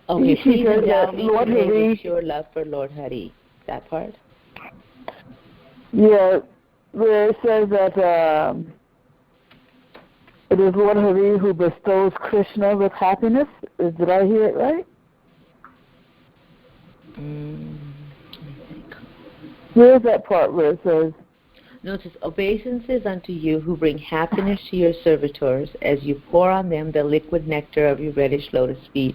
Okay, please endow me today with pure love for Lord Hari. That part? Yeah, where it says that it is Lord Hari who bestows Krishna with happiness. Did I hear it right? Where's that part where it says... No, it says, obeisances unto you who bring happiness to your servitors as you pour on them the liquid nectar of your reddish lotus feet,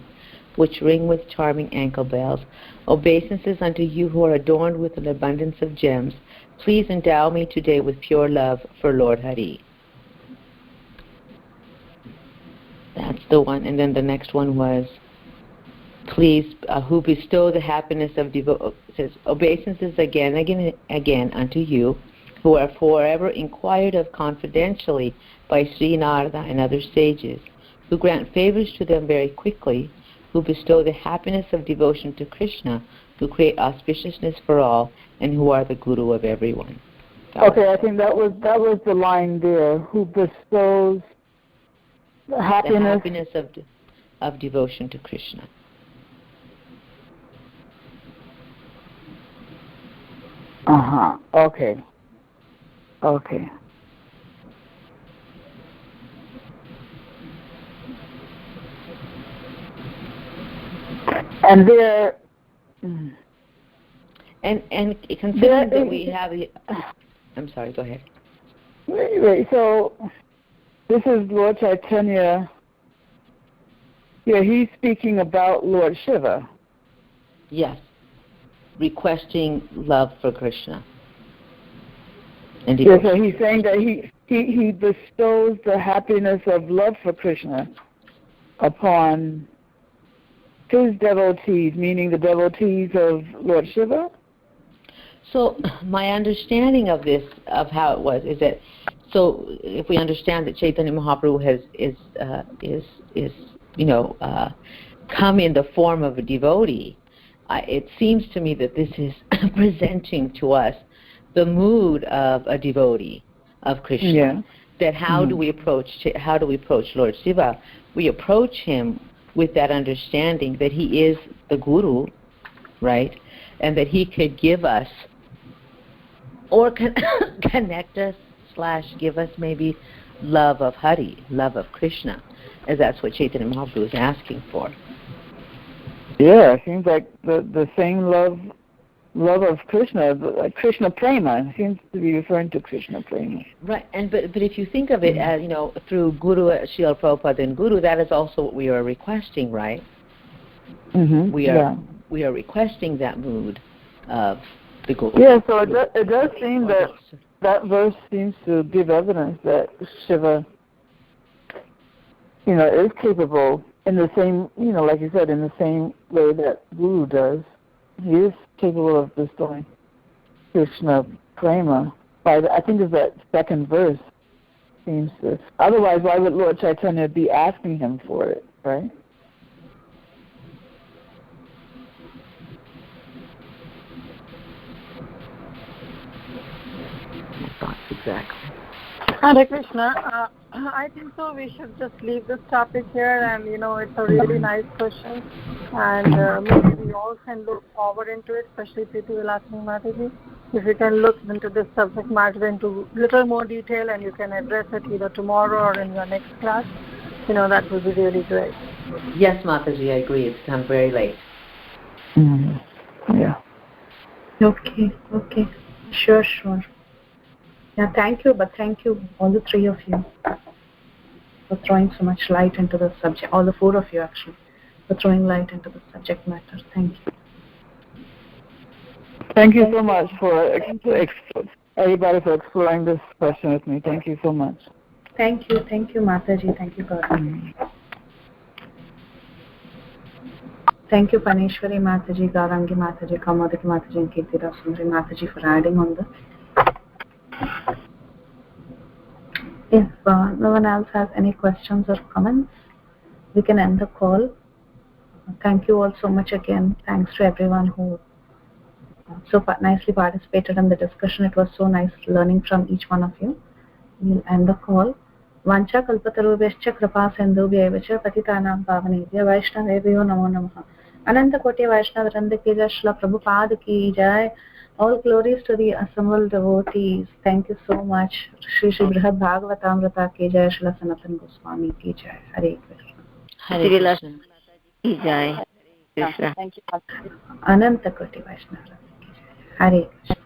which ring with charming ankle bells. Obeisances unto you who are adorned with an abundance of gems. Please endow me today with pure love for Lord Hari. That's the one. And then the next one was, please, who bestow the happiness of devotion. Says, obeisances again unto you, who are forever inquired of confidentially by Sri Narada and other sages, who grant favors to them very quickly, who bestow the happiness of devotion to Krishna, who create auspiciousness for all, and who are the guru of everyone. I think that was the line there. Who bestows the happiness of devotion to Krishna. Okay. And there... And considering that we have... I'm sorry, go ahead. Wait, so this is Lord Chaitanya. Yeah, he's speaking about Lord Shiva. Yes. Requesting love for Krishna. And yeah, so he's saying that he bestows the happiness of love for Krishna upon his devotees, meaning the devotees of Lord Shiva? So my understanding of this, of how it was, is that, so if we understand that Chaitanya Mahaprabhu is come in the form of a devotee, it seems to me that this is presenting to us the mood of a devotee of Krishna. Yeah. That how do we approach Lord Shiva? We approach him with that understanding that he is the Guru, right, and that he could give us or connect us / give us maybe love of Hari, love of Krishna, as that's what Chaitanya Mahaprabhu is asking for. Yeah, it seems like the same love of Krishna, like Krishna Prema. It seems to be referring to Krishna Prema. Right, but if you think of it as, through Guru, Srila Prabhupada and Guru, that is also what we are requesting, right? Mm-hmm. We are requesting that mood of the Guru. Yeah, so it does seem that verse seems to give evidence that Shiva, is capable in the same, like you said, in the same way that Guru does. He is capable of bestowing Krishna Prema. I think it's that second verse seems to. Otherwise, why would Lord Chaitanya be asking him for it, right? Exactly. Hare Krishna. I think so. We should just leave this topic here, and it's a really nice question, and maybe we all can look forward into it, especially Priti Vilasini Mataji. If you can look into this subject matter into little more detail, and you can address it either tomorrow or in your next class, that would be really great. Yes, Mataji, I agree. It's come very late. Mm-hmm. Yeah. Okay. Sure. Yeah, thank you, all the three of you, for throwing so much light into the subject, all the four of you actually, for throwing light into the subject matter. Thank you. Thank you so much for everybody for exploring this question with me. Thank you so much. Thank you, Mataji. Thank you, Gaurav. Thank you, Paneshwari Mataji, Gaurangi Mataji, Kamadiki Mataji, and Kirti Rasundari Mataji for adding on this. If no one else has any questions or comments, we can end the call. Thank you all so much again. Thanks to everyone who so nicely participated in the discussion. It was so nice learning from each one of you. We'll end the call. Vancha kalpatarubhyascha kripa sindhubhyaiva cha patitanam pavanebhyo vaishnavebhyo namo namaha. Ananta koti Vaishnava Vranda ki jai, Srila Prabhupada ki jai. All glories to the assembled devotees. Thank you so much. Shri Brihad Bhagavatamrita ki jai, Srila Sanatana Goswami ki jai. Hare Krishna. Hare Krishna. Ki jai. Krishna. Thank you. Ananta koti Vaishnava Vranda ki jai. Hare Krishna.